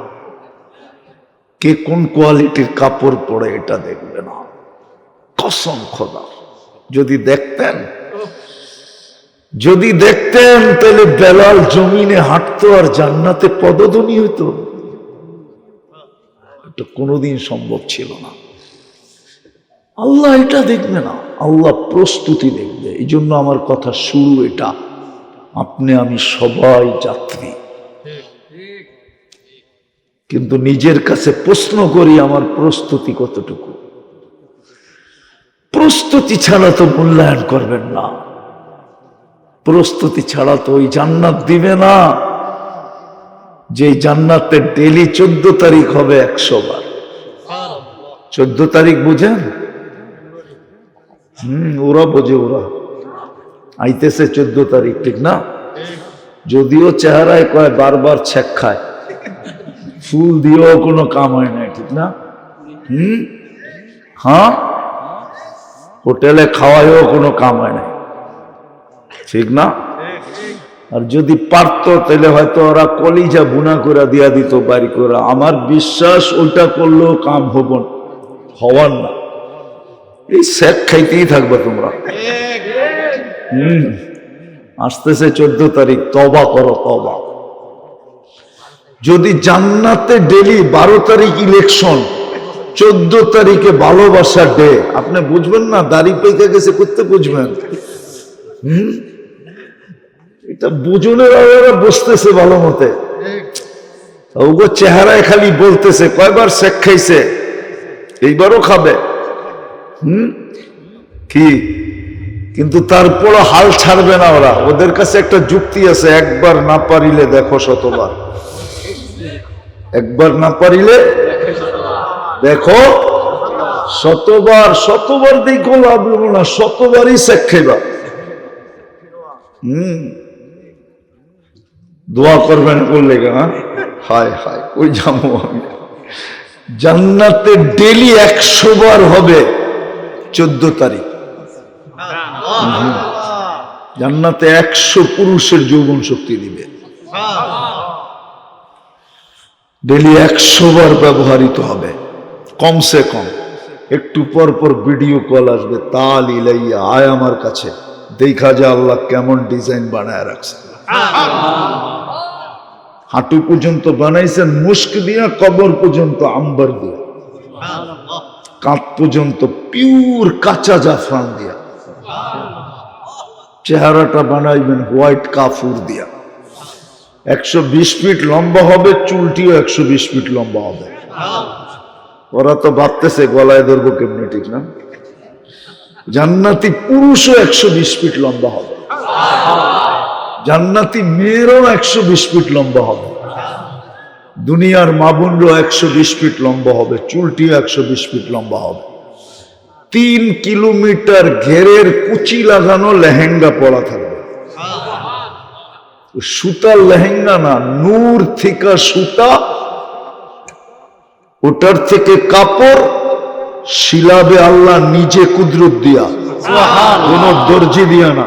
কে কোন কোয়ালিটির কাপড় পরে এটা দেখবে না। কসম খোদা, যদি দেখতেন তাহলে বেলাল জমিনে হাঁটতো আর জান্নাতে পদধ্বনি হইতো। এটা কোনোদিন সম্ভব ছিল না। আল্লাহ এটা দেখবে না, আল্লাহ প্রস্তুতি দেখবে। এই জন্য আমার কথা শুরু এটা, আপনি আমি সবাই যাত্রী। কিন্তু নিজের কাছে প্রশ্ন করি, আমার প্রস্তুতি কতটুকু? প্রস্তুতি ছাড়া তো মূল্যায়ন করবেন না, প্রস্তুতি ছাড়া তো ওই জান্নাত দিবে না যে জান্নাতে ডেলি 14 তারিখ হবে 100 বার। 14 তারিখ বুঝেন? ওরা বোঝে, ওরা আইতেছে 14 তারিখ, ঠিক না? যদিও চেহারায় কয় বারবার ছেক খায়, ফুল দিয়েও কোনো কাম হয় না, ঠিক না? হ্যাঁ, হোটেলে খাওয়ায়ও কোনো কাম হয় না, ঠিক না? আর যদি পারতো তাহলে হয়তো ওরা কলিজা বুনা করে দিয়া দিত বাড়ি করে। আমার বিশ্বাস ওইটা করলেও কাম হওয়ার না। এই শেখ খাইতেই থাকবে তোমরা। আসতেছে 14 তারিখ, তওবা করো, তওবা। যদি জান্নাতে ডেলি 12 তারিখ ইলেকশন, 14 তারিখে ভালোবাসার ডে, আপনি বুঝবেন না? দাড়ি পেকে গেছে করতে বুঝবেন? এটা বুঝনের ওরা বসতেছে ভালো মতে, ওগো চেহারায় খালি বলতেছে কয়বার শেখ খাইছে, এইবারও খাবে। কি কিন্তু তারপর হাল ছাড়বে না ওরা। ওদের কাছে একটা যুক্তি আছে, একবার না পারিলে দেখো শতবার। একবার না পারিলে দেখো শতবার। শতবার দেখো লাভ হলো না, শতবারই শেখ খাইবা। দোয়া করবেন বললে, হ্যাঁ হায় হায় ওই যাবো আমি। জান্নাতে ডেলি 100 বার হবে 14 তারিখ। জান্নাতে 100 পুরুষের যৌবন শক্তি দিবে, ডেলি 100 বার ব্যবহৃত হবে কমসে কম। একটু পর পর ভিডিও কল আসবে, তাল ইলাইয়া আয় আমার কাছে, দেখা যায় আল্লাহ কেমন ডিজাইন বানায় রাখছে। হাঁটু পর্যন্ত বানাইছেন মুস্ক দিয়া, কবর পর্যন্ত আম্বার দিয়া, কাঁধ পর্যন্ত পিওর কাঁচা জাফরান দিয়া, চেহারাটা বানাইবেন হোয়াইট কাফুর দিয়া। 120 ফিট লম্বা হবে, চুলটিও 120 ফিট লম্বা হবে। ওরা তো ভাবতেছে গলায় ধরবো কেমনি, ঠিক না? জান্নাতি পুরুষও 120 ফিট লম্বা হবে, জান্নাতি মেয়েরও 120 ফিট লম্বা হবে, দুনিয়ার মা বোনরও 120 ফিট লম্বা হবে, চুলটিও 120 ফিট লম্বা হবে। 3 কিলোমিটার ঘেরের কুচি লাগানো লেহেঙ্গা পরা থাকবে। সুতার লেহেঙ্গা না, নূর থেকে সুতা, ওটার থেকে কাপড় শিলাবে আল্লাহ নিজে কুদরত দিয়া, কোন দর্জি দিয়া না,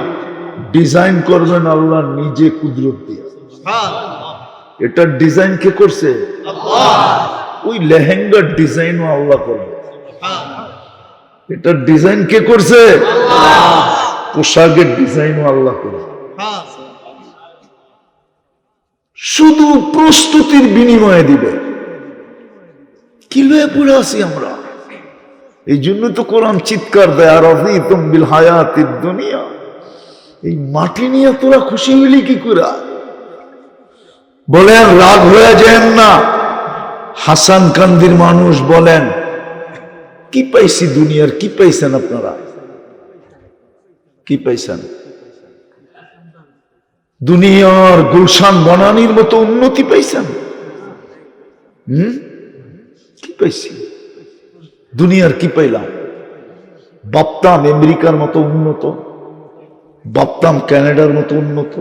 ডিজাইন করবেন আল্লাহ নিজে কুদরত দিয়া। এটার ডিজাইন কে করছে? ওই লেহেঙ্গার ডিজাইনও আল্লাহ করবে। এটার ডিজাইন কে করছে? পোশাকের ডিজাইনও আল্লাহ করবে। শুধু প্রস্তুতির বিনিময়ে দিবে। কি লয়ে পড়ে আছি আমরা? এই জন্য তো কোরআন চিৎকার দেয়, আর রাযীতুম বিল হায়াতিদ দুনিয়া। এই মাটি নিয়ে তোরা খুশি হইলি কি করে? বলেন, রাগ হয়ে যান না। হাসান কান্দির মানুষ বলেন, কি পাইছি দুনিয়ার? কি পাইছেন আপনারা? কি পাইছেন? দুনিয়ার গুলশান বনানির মতো উন্নতি পাইছেন? কি পাইছি? দুনিয়ার কি পাইলাম? ভাবতাম আমেরিকার মতো উন্নত, ভাবতাম কানাডার মতো উন্নত,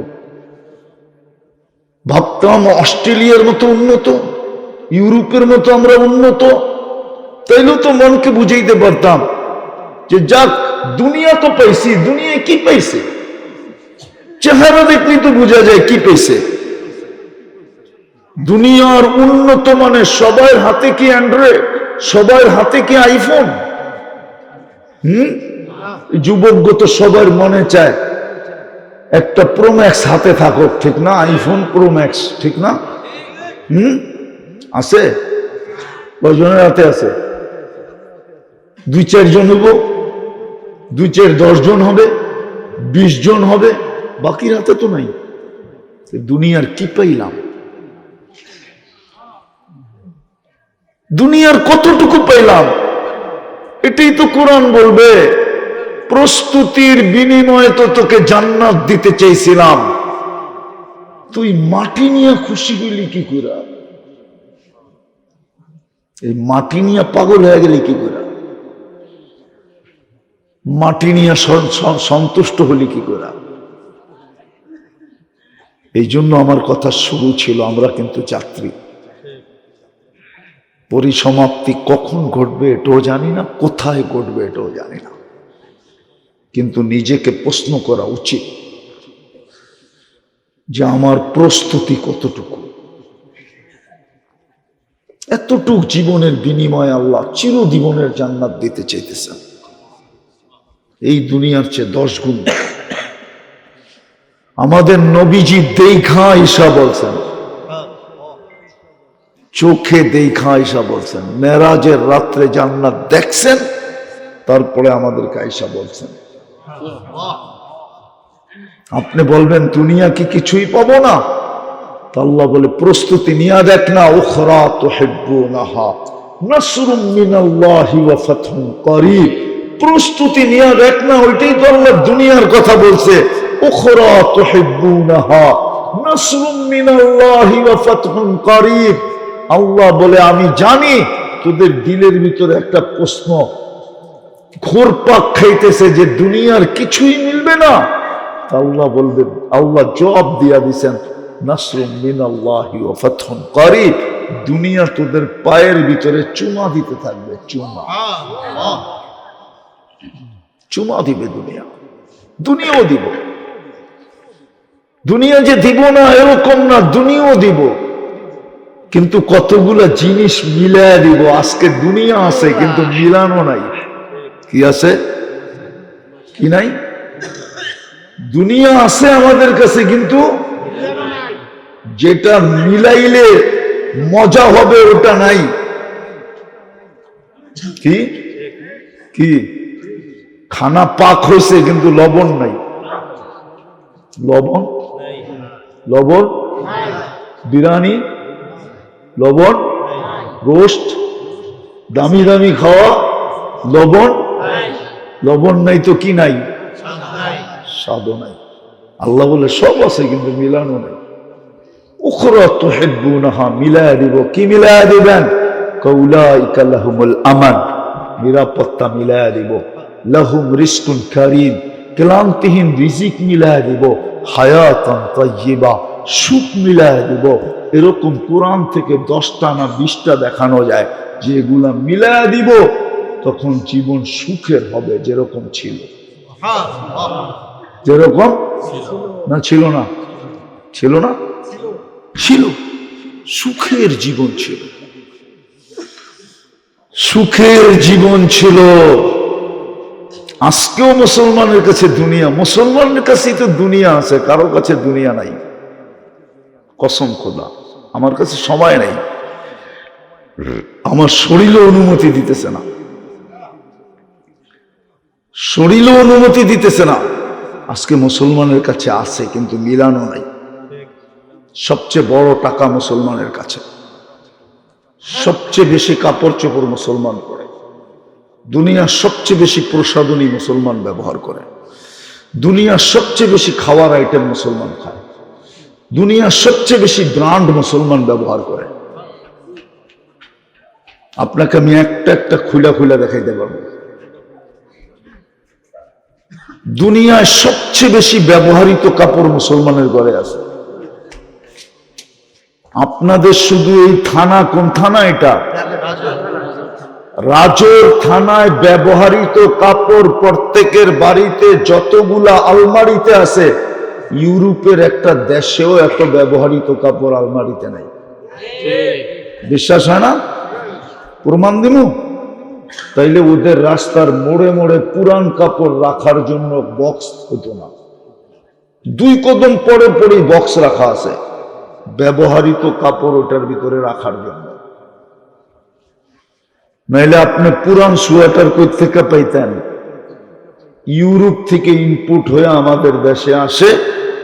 ভাবতাম অস্ট্রেলিয়ার মতো উন্নত, ইউরোপের মতো আমরা উন্নত। তাইলেও তো মনকে বুঝাইতে পারতাম যে যাক, দুনিয়া তো পাইছি। দুনিয়ায় কি পাইছে? চেহারা দেখলেই তো বোঝা যায় কি পেয়েছে। দুনিয়ার উন্নত মানে সবার হাতে কি অ্যান্ড্রয়েড, সবার হাতে কি আইফোন? যুবক তো সবার মনে চায় একটা প্রো ম্যাক্স হাতে থাকুক, ঠিক না? আইফোন প্রো ম্যাক্স, ঠিক না? আছে? কয়জনের হাতে আছে? 2-4 জন হইব, 2-4-10 জন হবে, 20 জন হবে, বাকির হাতে তো নাই। দুনিয়ার কি পাইলাম? দুনিয়ার কতটুকু পাইলাম? এটাই তো কোরআন বলবে। প্রস্তুতির বিনিময়ে তো তোকে জান্নাত দিতে চাইছিলাম, তুই মাটি নিয়ে খুশি হইলি কি করে? এই মাটি নিয়ে পাগল হয়ে গেলি কি করে? মাটি নিয়ে সন্তুষ্ট হলি কি করে? এই জন্য আমার কথা শুরু ছিল, আমরা কিন্তু যাত্রী। পরিসমাপ্তি কখন ঘটবে এটাও জানি না, কোথায় ঘটবে এটাও জানি না, কিন্তু নিজেকে প্রশ্ন করা উচিত যে আমার প্রস্তুতি কতটুকু। এতটুক জীবনের বিনিময়ে আল্লাহ চিরজীবনের জান্নাত দিতে চাইতেছেন, এই দুনিয়ার চেয়ে 10 গুণ। আমাদের নবীজি দেখা ঈশা বলছেন, চোখে দেখা ঈশা বলছেন, মেরাজের রাত্রে জান্নাত দেখছেন, তারপরে আমাদেরকে ঈশা বলছেন। আপনি বলবেন দুনিয়া কি কিছুই পাবো না? আল্লাহ বলে প্রস্তুতি নিয়ে দেখ না, উখরা তুহিব্বুনাহা নাসরুম মিনাল্লাহি ওয়া ফাতহুন করিব। প্রস্তুতি নিয়ে দেখ না, ওইটাই তো আল্লাহ দুনিয়ার কথা বলছে। উখরা তুহিব্বুনাহা নাসরুম মিনাল্লাহি ওয়া ফাতহুন করিব। আল্লাহ বলে আমি জানি তোদের দিলের ভিতরে একটা প্রশ্ন ঘোরপাক খাইতেছে যে দুনিয়ার কিছুই মিলবে না। আল্লাহ বলবেন, আল্লাহ জবাব দিয়া দিছেন, নাসরুম মিনাল্লাহি ওয়া ফাতহুন করিব। দুনিয়া তোদের পায়ের ভিতরে চুমা দিতে থাকবে, চুমা চুমা দিবে দুনিয়া। দুনিয়াও দিব, দুনিয়া যে দিব না এরকম না, দুনিয়াও দিব, কিন্তু কতগুলো জিনিস মিলায় দিব। আজকে দুনিয়া আছে কিন্তু মিলানো নাই। কি আছে? কি নাই? দুনিয়া আছে আমাদের কাছে, কিন্তু যেটা মিলাইলে মজা হবে ওটা নাই। কি কি? খানা পাক হয়েছে কিন্তু লবণ নাই। লবণ লবণ বিরিয়ানি লবণ, রোস্ট দামি দামি খাওয়া, লবণ লবণ নাই তো কি নাই? স্বাদও নাই। আল্লাহ বলে সব আছে কিন্তু মিলানো নাই। উখরা তুহিব্বুনাহা, মিলায়া দিব। কি মিলায়া দিবেন? কাউলাইকা লাহুমুল আমান, নিরাপত্তা মিলায়া দিব। লাহুম রিজকুন কারীম, ক্লান্তিহীন রিজিক মিলায়া দিব। হায়াতান তাইয়্যিবা, সুখ মিলায়া দিব। এরকম কোরআন থেকে 10টা না 20টা দেখানো যায়, যেগুলা মিলায়া দিব তখন জীবন সুখের হবে, যেরকম ছিল। যেরকম না ছিল না? ছিল না? ছিল। সুখের জীবন ছিল, সুখের জীবন ছিল। আজকেও মুসলমানের কাছে দুনিয়া, মুসলমানের কাছেই তো দুনিয়া আছে, কারো কাছে দুনিয়া নাই। কসম খোদা, আমার কাছে সময় নেই, আমার শরীরও অনুমতি দিতেছে না, শরীরও অনুমতি দিতেছে না। আজকে মুসলমানের কাছে আছে কিন্তু মিলানো নাই। সবচেয়ে বড় টাকা মুসলমানের কাছে, সবচেয়ে বেশি কাপড় চোপড় মুসলমান পরে, দুনিয়ার সবচেয়ে বেশি প্রসাধনী মুসলমান ব্যবহার করে, দুনিয়ার সবচেয়ে বেশি খাওয়ার আইটেম মুসলমান খায়, দুনিয়ার সবচেয়ে বেশি ব্র্যান্ড মুসলমান ব্যবহার করে। আপনাকে আমি একটা একটা খুলা খুলা দেখাইতে পারবো। দুনিয়ায় সবচেয়ে বেশি ব্যবহৃত কাপড় মুসলমানের ঘরে আছে। আপনাদের শুধু এই থানা, কোন থানা এটা? রাজোর থানায় ব্যবহৃত কাপড় প্রত্যেকের বাড়িতে যতগুলা আলমারিতে আছে, ইউরোপের একটা দেশেও এত ব্যবহৃত কাপড় আলমারিতে নাই। বিশ্বাস হয় না? প্রমাণ দিব? তাইলে ওদের রাস্তার মোড়ে মোড়ে পুরান কাপড় রাখার জন্য বক্স হতো না, 2 কদম পরে পরে বক্স রাখা আছে ব্যবহৃত কাপড় ওটার ভিতরে রাখার জন্য। নাইলে আপনি পুরান সোয়েটার কই থেকে পাইতেন? ইউরোপ থেকে ইনপুট হয়ে আমাদের দেশে আসে,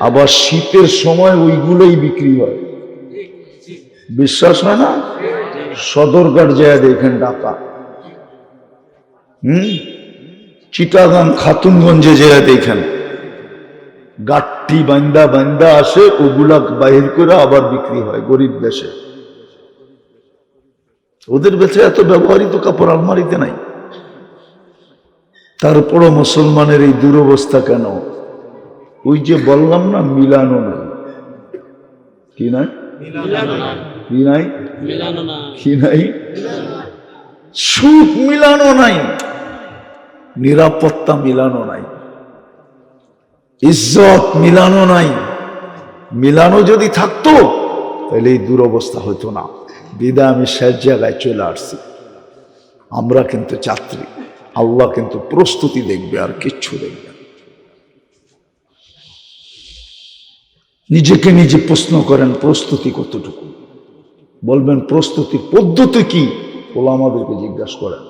আবার শীতের সময় ওইগুলোই বিক্রি হয়। বিশ্বাস হয় না? সদরঘাট যায় দেখেন, ঢাকা, চিটাগাং, খাতুনগঞ্জে যায় দেখেন, গাঠি বান্দা বান্দা আসে, ওগুলা বাহির করে আবার বিক্রি হয় গরিব দেশে। ওদের বেঁচে এত ব্যবহৃত কাপড় আলমারিতে নাই। তারপরও মুসলমানের এই দুরবস্থা কেন? ওই যে বললাম না, মিলানো নাই। কি নাই? কি নাই? কি নাই? সুখ মিলানো নাই, নিরাপত্তা মিলানো নাই, ইজ্জত মিলানো নাই। মিলানো যদি থাকতো তাহলে এই দুরবস্থা হতো না। বিদায় আমি শেষ জায়গায় চলে আসছি। আমরা কিন্তু যাত্রী, আল্লাহ কিন্তু প্রস্তুতি দেখবে, আর কিচ্ছু দেখবে। নিজেকে নিজে প্রশ্ন করেন, প্রস্তুতি কতটুকু? বলবেন প্রস্তুতির পদ্ধতি কি? ওলামাদেরকে জিজ্ঞাসা করেন।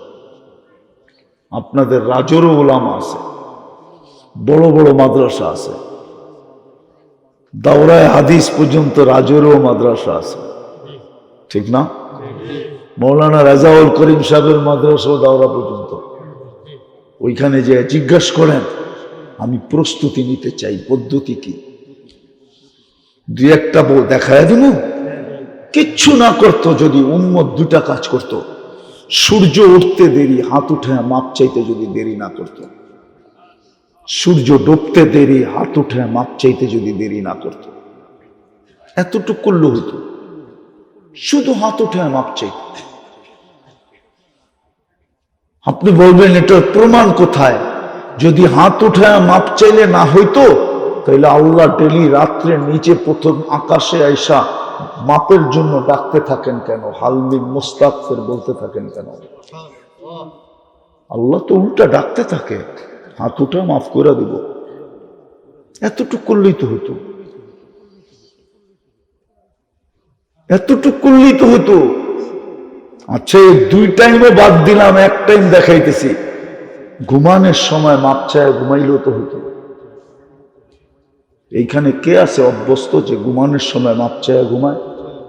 আপনাদের রাজেরও ওলামা আছে, বড় বড় মাদ্রাসা আছে, দাওরায়ে হাদিস পর্যন্ত রাজেরও মাদ্রাসা আছে, ঠিক না? মৌলানা রাজাউল করিম সাহেবের মাদ্রাসা দাওরা পর্যন্ত। ওইখানে যে জিজ্ঞাসা করেন, আমি প্রস্তুতি নিতে চাই, পদ্ধতি কি? 2-1টা বউ দেখায় দিব। কিচ্ছু না করতো যদি উম্মত 2টা কাজ করত। সূর্য উঠতে দেরি, হাত উঠে মাপ চাইতে যদি দেরি না করত। সূর্য ডুবতে দেরি, হাত উঠে মাপ চাইতে যদি দেরি না করত। এতটুকু করলে হতো, শুধু হাত উঠে মাপ চাইতে। আপনি বলবেন এটার প্রমাণ কোথায়? যদি হাত উঠে মাপ চাইলে না হইতো, তাহলে আল্লাহ ডেলি রাত্রে নিচে প্রথম আকাশে আইসা মাপের জন্য ডাকতে থাকেন কেন? হালমি মুস্তাগফির বলতে থাকেন কেন? আল্লাহ তো উল্টা ডাকতে থাকে, হাত উঠা মাফ করে দিব। এতটুক করলেই তো হতো, এতটুক করলেই তো হতো। আচ্ছা, এই 2 টাইমও বাদ দিলাম, 1 টাইম দেখাইতেছি। ঘুমানোর সময় মাপ চায় ঘুমাইলেও তো হতো। এইখানে কে আছে অভ্যস্ত যে ঘুমানোর সময় মাপ চায় ঘুমায়?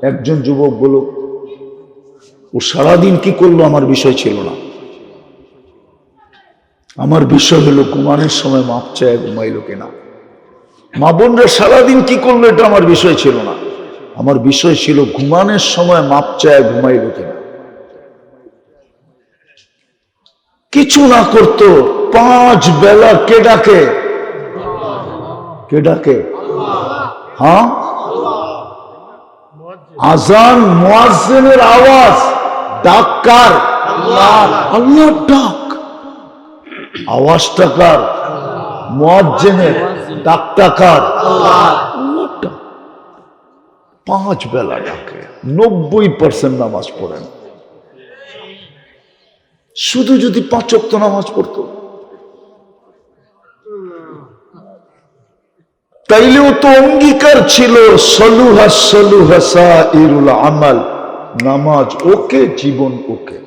একজন যুবক বলো, ও সারাদিন কি করলো আমার বিষয় ছিল না। আমার বিষয় হলো ঘুমানোর সময় মাপ চায় ঘুমাইলো কিনা। মা বোনরা সারাদিন কি করলো এটা আমার বিষয় ছিল না। আমার বিষয় ছিল ঘুমানোর সময় মাপ চায় ঘুমাইলো কিনা। কিছু না করতো, 5 বেলা কে ডাকে? কে ডাকে? হ্যাঁ, আজান, মুয়াজ্জিনের আওয়াজ, ডাক কার? আল্লাহর ডাক। আওয়াজটা কার? মুয়াজ্জিনের। ডাকটা কার? আল্লাহর ডাক। 5 বেলা ডাকে, 90% নামাজ পড়েন। শুধু যদি 5 ওয়াক্ত নামাজ পড়তো, তাইলেও তো অঙ্গীকার ছিল সলুহা সলুহা সাইরুল আমাল, নামাজ ওকে, জীবন ওকে।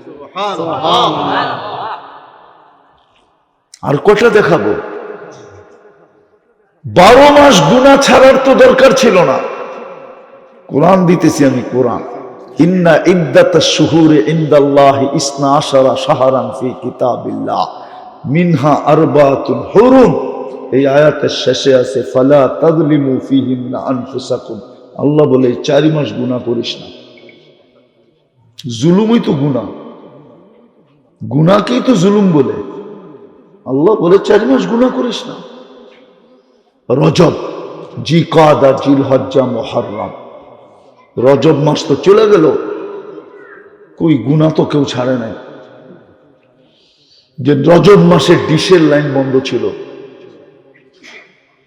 আর কটা দেখাবো? 12 মাস গুনাহ ছাড়ার তো দরকার ছিল না। কোরআন দিতেছি আমি, কোরআন। ইন্না ইদ্দাতাশ শুহুরি ইনদাল্লাহি 12 শাহরান ফি কিতাবিল্লাহ মিনহা আরবাতুন হুরুম। এই আয়াতের শেষে আছে ফালা তাযলিমু ফীহিন্না আনফুসাকুম। আল্লাহ বলে 4 মাস গুনাহ করিস না। জুলুমই তো গুনাহ, গুনাহকেই তো জুলুম বলে। আল্লাহ বলে 4 মাস গুনাহ করিস না। রজব, জিকাদা, জিলহজ্জা, মুহররম, রজব মাস তো চলে গেল, কই গুনাহ তো কেউ ছাড়ে নাই। যে রজব মাসে ডিশের লাইন বন্ধ ছিল,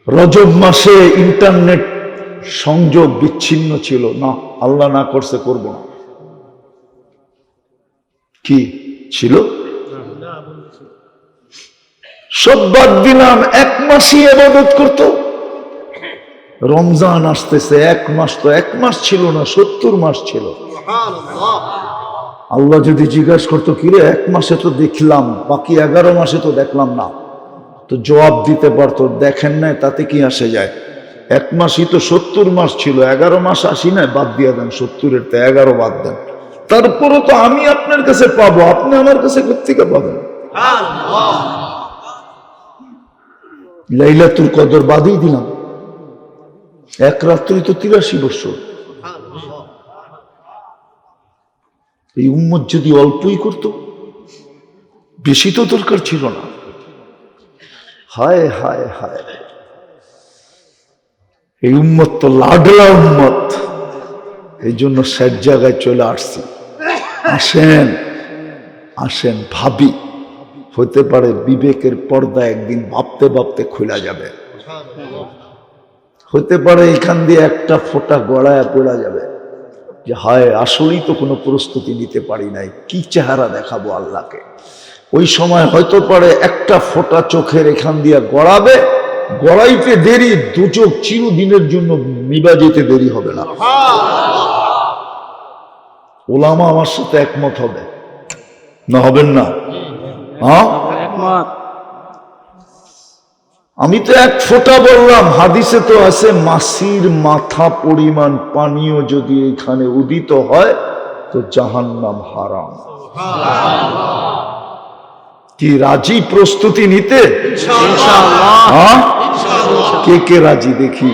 রজব মাসে ইন্টারনেট সংযোগ বিচ্ছিন্ন ছিল না, আল্লাহ না করছে করব না। কি ছিল? সব বাদ দিলাম, 1 মাসই ইবাদত করত। রমজান আসতেছে, 1 মাস তো 1 মাস ছিল না, 70 মাস ছিল। আল্লাহ যদি জিজ্ঞাসা করতো কিরে 1 মাসে তো দেখলাম, বাকি 11 মাসে তো দেখলাম না, তো জবাব দিতে পারতো দেখেন নাই, তাতে কি আসে যায়? 1 মাসই তো 70 মাস ছিল, 11 মাস আসি না, বাদ দিয়ে দেন, 70-এর তো 11 বাদ দেন। তারপরে তো আমি আপনার কাছে পাবো, আপনি আমার কাছে কোত্থেকে পাবেন? লাইলাতুল কদর বাদই দিলাম, 1 রাত্রি তো 83 বছর। এই উম্মত যদি অল্পই করত, বেশি তো দরকার ছিল না। হায় হায় হায়, এই উম্মত তো লাডলা উম্মত, এই জন্য সব জায়গায় চলে আসছি। আসেন আসেন, ভাবি, হতে পারে বিবেকের পর্দা একদিন ভাবতে ভাবতে খোলা যাবে। হতে পারে এখান দিয়ে একটা ফোঁটা গড়ায় পড়া যাবে যে হায় আসলেই তো কোনো প্রস্তুতি নিতে পারি নাই, কি চেহারা দেখাবো আল্লাহকে। ওই সময় হয়তো পারে একটা ফোঁটা চোখের এখান দিয়ে গড়াবে, গড়াইতে দেরি, 2 চোখ চিরদিনের জন্য নিবা যেতে দেরি হবে না। ওলামা আমার সাথে একমত হবে না, হবেন না? হ্যাঁ, আমি তো 1 ফোঁটা বললাম, হাদিসে তো আছে মাছির মাথা পরিমাণ পানিও যদি এখানে উদিত হয় তো জাহান্নাম হারাম। কি রাজি প্রস্তুতি নিতে? হ্যাঁ, কে কে রাজি দেখি?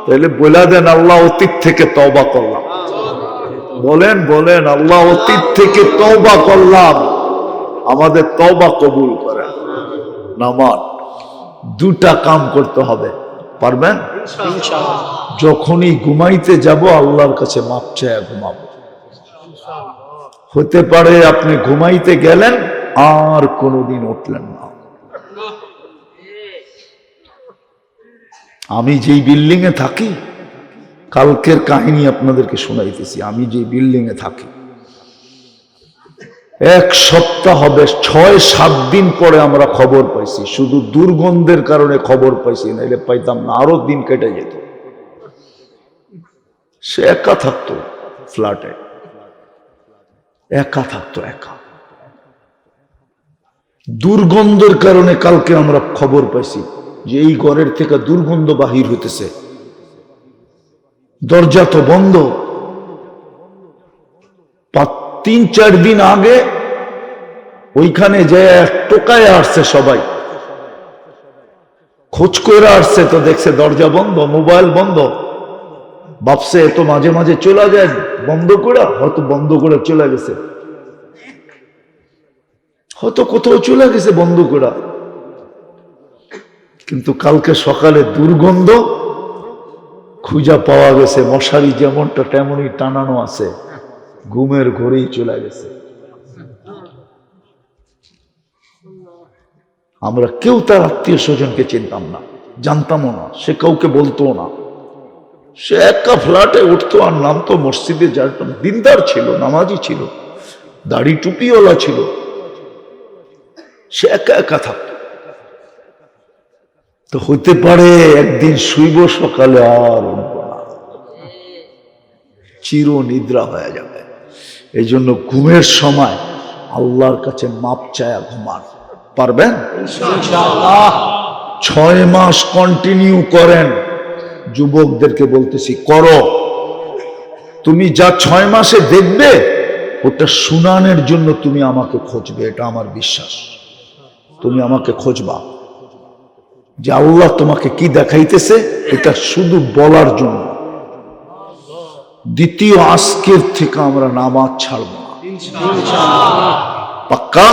তাহলে বলে দেন আল্লাহ অতীত থেকে তওবা করলাম। বলেন বলেন, আল্লাহ অতীত থেকে তওবা করলাম, আমাদের তওবা কবুল করেন। নামাজ 2টা কাম করতে হবে, পারবেন? যখনই ঘুমাইতে যাব আল্লাহর কাছে মাপ চাইয়া ঘুমাবো। হতে পারে আপনি ঘুমাইতে গেলেন আর কোনোদিন উঠলেন না। আমি যেই বিল্ডিং এ থাকি, কালকের কাহিনী আপনাদেরকে শোনাইতেছি, আমি যে বিল্ডিং এ থাকি, 1 সপ্তাহ হবে, 6-7 দিন পরে আমরা খবর পাইছি, শুধু দুর্গন্ধের কারণে খবর পাইছি, নাইলে পাইতাম না, আরো দিন কেটে যেত। সে একা থাকতো ফ্ল্যাটে, একা থাকতো, একা। দুর্গন্ধের কারণে কালকে আমরা খবর পাইছি যে এই ঘরের থেকে দুর্গন্ধ বাহির হইতেছে, দরজা তো বন্ধ। 3-4 দিন আগে ওইখানে যে টোকায় আসছে, সবাই খোঁজ করে আসছে, তো দেখছে দরজা বন্ধ, মোবাইল বন্ধ। ভাবছে তো মাঝে মাঝে চলে যায় বন্ধ করে, হয়তো বন্ধ করে চলে গেছে, হয়তো কোথাও চলে গেছে বন্ধ করে। কিন্তু কালকে সকালে দুর্গন্ধ খুঁজা পাওয়া গেছে, মশারি যেমনটা তেমনই টানানো আছে, ঘুমের ঘরেই চলে গেছে। আমরা কেউ তার আত্মীয় স্বজনকে চিনতাম না, জানতামও না, সে কাউকে বলতো না। সে একা ফ্ল্যাটে উঠতো আর নামতো, মসজিদে যাইতাম, দিনদার ছিল, নামাজি ছিল, দাড়ি টুপিওয়ালা ছিল, সে একা একা থাকতো। তো হইতে পারে একদিন শুইব, সকালে আর উঠব না, চির নিদ্রা হয়ে যাবে। এই জন্য ঘুমের সময় আল্লাহর কাছে মাপ চায়া ঘুমান। পারবেন? 6 মাস কন্টিনিউ করেন। যুবকদেরকে বলতেছি, করো। তুমি যা 6 মাসে দেখবে, ওটা শুনানের জন্য তুমি আমাকে খুঁজবে, এটা আমার বিশ্বাস। তুমি আমাকে খুঁজবা যে আল্লাহ তোমাকে কি দেখাইতেছে, এটা শুধু বলার জন্য। দ্বিতীয়, আজকের থেকে আমরা নামাজ ছাড়ব না, পাক্কা?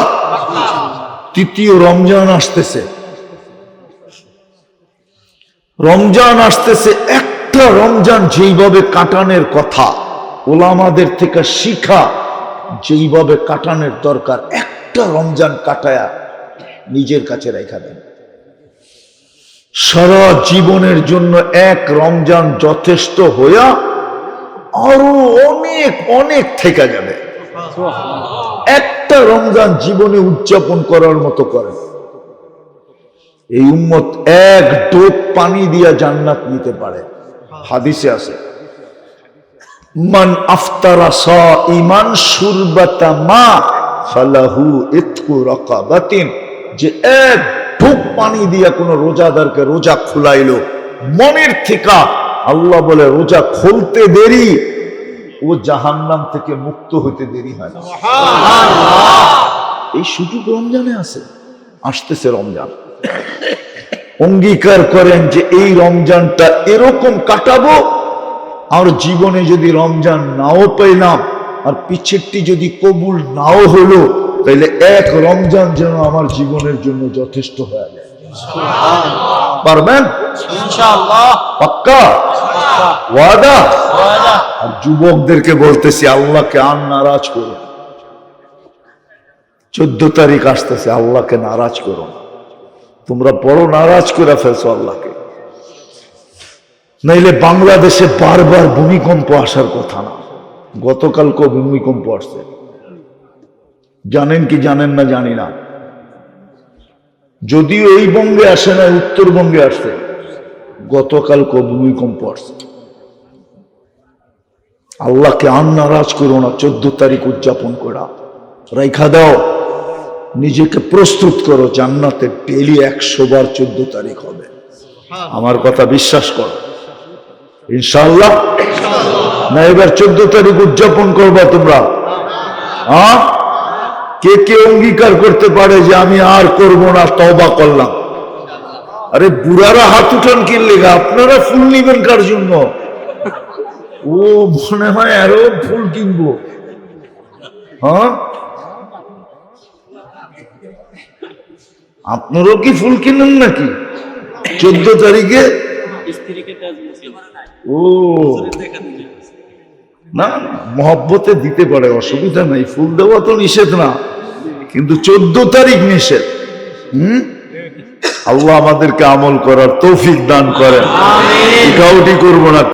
তৃতীয়, রমজান আসতেছে। রমজান আসতেছে, একটা রমজান যেইভাবে কাটানোর কথা, ওলামাদের থেকে শিখা যেইভাবে কাটানোর দরকার, একটা রমজান কাটায়া নিজের কাছে রেখা দেন। সারা জীবনের জন্য এক রমজান যথেষ্ট হইয়া আরো অনেক অনেক থেকে যাবে। একটা রমজান জীবনে উদযাপন করার মতো করেন। এই উম্মত এক ডোক পানি দিয়া জান্নাত নিতে পারে। হাদিসে আছে, মান আফতারা সাইমান শুরবাতা মা ফালাহু ইতকু রাকাবাতিন। যে এক ঢোক পানি দিয়া কোন রোজাদারকে রোজা খুলাইলো মনের থেকে, আল্লাহ বলে রোজা খুলতে দেরি, ও জাহান্নাম থেকে মুক্ত হইতে দেরি হয় না। এই সুযোগ রমজানে আছে। আসতেছে রমজান, অঙ্গীকার করেন যে এই রমজানটা এরকম কাটাবো, আর জীবনে যদি রমজান নাও পেলাম আর পিছেরটি যদি কবুল নাও হলো, তাহলে এক রমজান যেন আমার জীবনের জন্য যথেষ্ট হয়ে যায়। পারবেন? ইনশাআল্লাহ, পাক্কা ওয়াদা। আর যুবকদেরকে বলতেছি, আল্লাহকে আর নারাজ করো। 14 তারিখ আসতেছে, আল্লাহকে নারাজ করো না। তোমরা বড় নারাজ করে ফেলছো আল্লাহকে। নাইলে বাংলাদেশে বারবার ভূমিকম্প আসার কথা না। গতকালকে ভূমিকম্প আসছে, জানেন কি জানেন না জানি না। যদিও এই বঙ্গে আসে না, উত্তরবঙ্গে আসছে। গতকালকে ভূমিকম্প আসছে। আল্লাহকে আর নারাজ করো না। 14 তারিখ উদযাপন করা রেখা দাও, নিজেকে প্রস্তুত করো। জান্নাতে ডেলি 100 বার 14 তারিখ হবে। আমার কথা বিশ্বাস করো, ইনশাআল্লাহ। না এবার 14 তারিখ উদযাপন করবা তোমরা? হ্যাঁ, কে কে অঙ্গীকার করতে পারে যে আমি আর করব না, তওবা করলাম? আরে বুড়ারা হাত উঠান কি লেগা? আপনারা ফুল নিবেন কার জন্য? ও মনে হয় আরো ফুল কিনবো। হ্যাঁ, আপনারও কি ফুল কিনেন নাকি 14 তারিখে? ও না, মহব্বতে দিতে পারে, অসুবিধা নাই। ফুল দেওয়া তো নিষেধ না, কিন্তু 14 তারিখ নিষেধ। আল্লাহ আমাদেরকে আমল করার তৌফিক দান করেন। উঠাউঠি করবো না।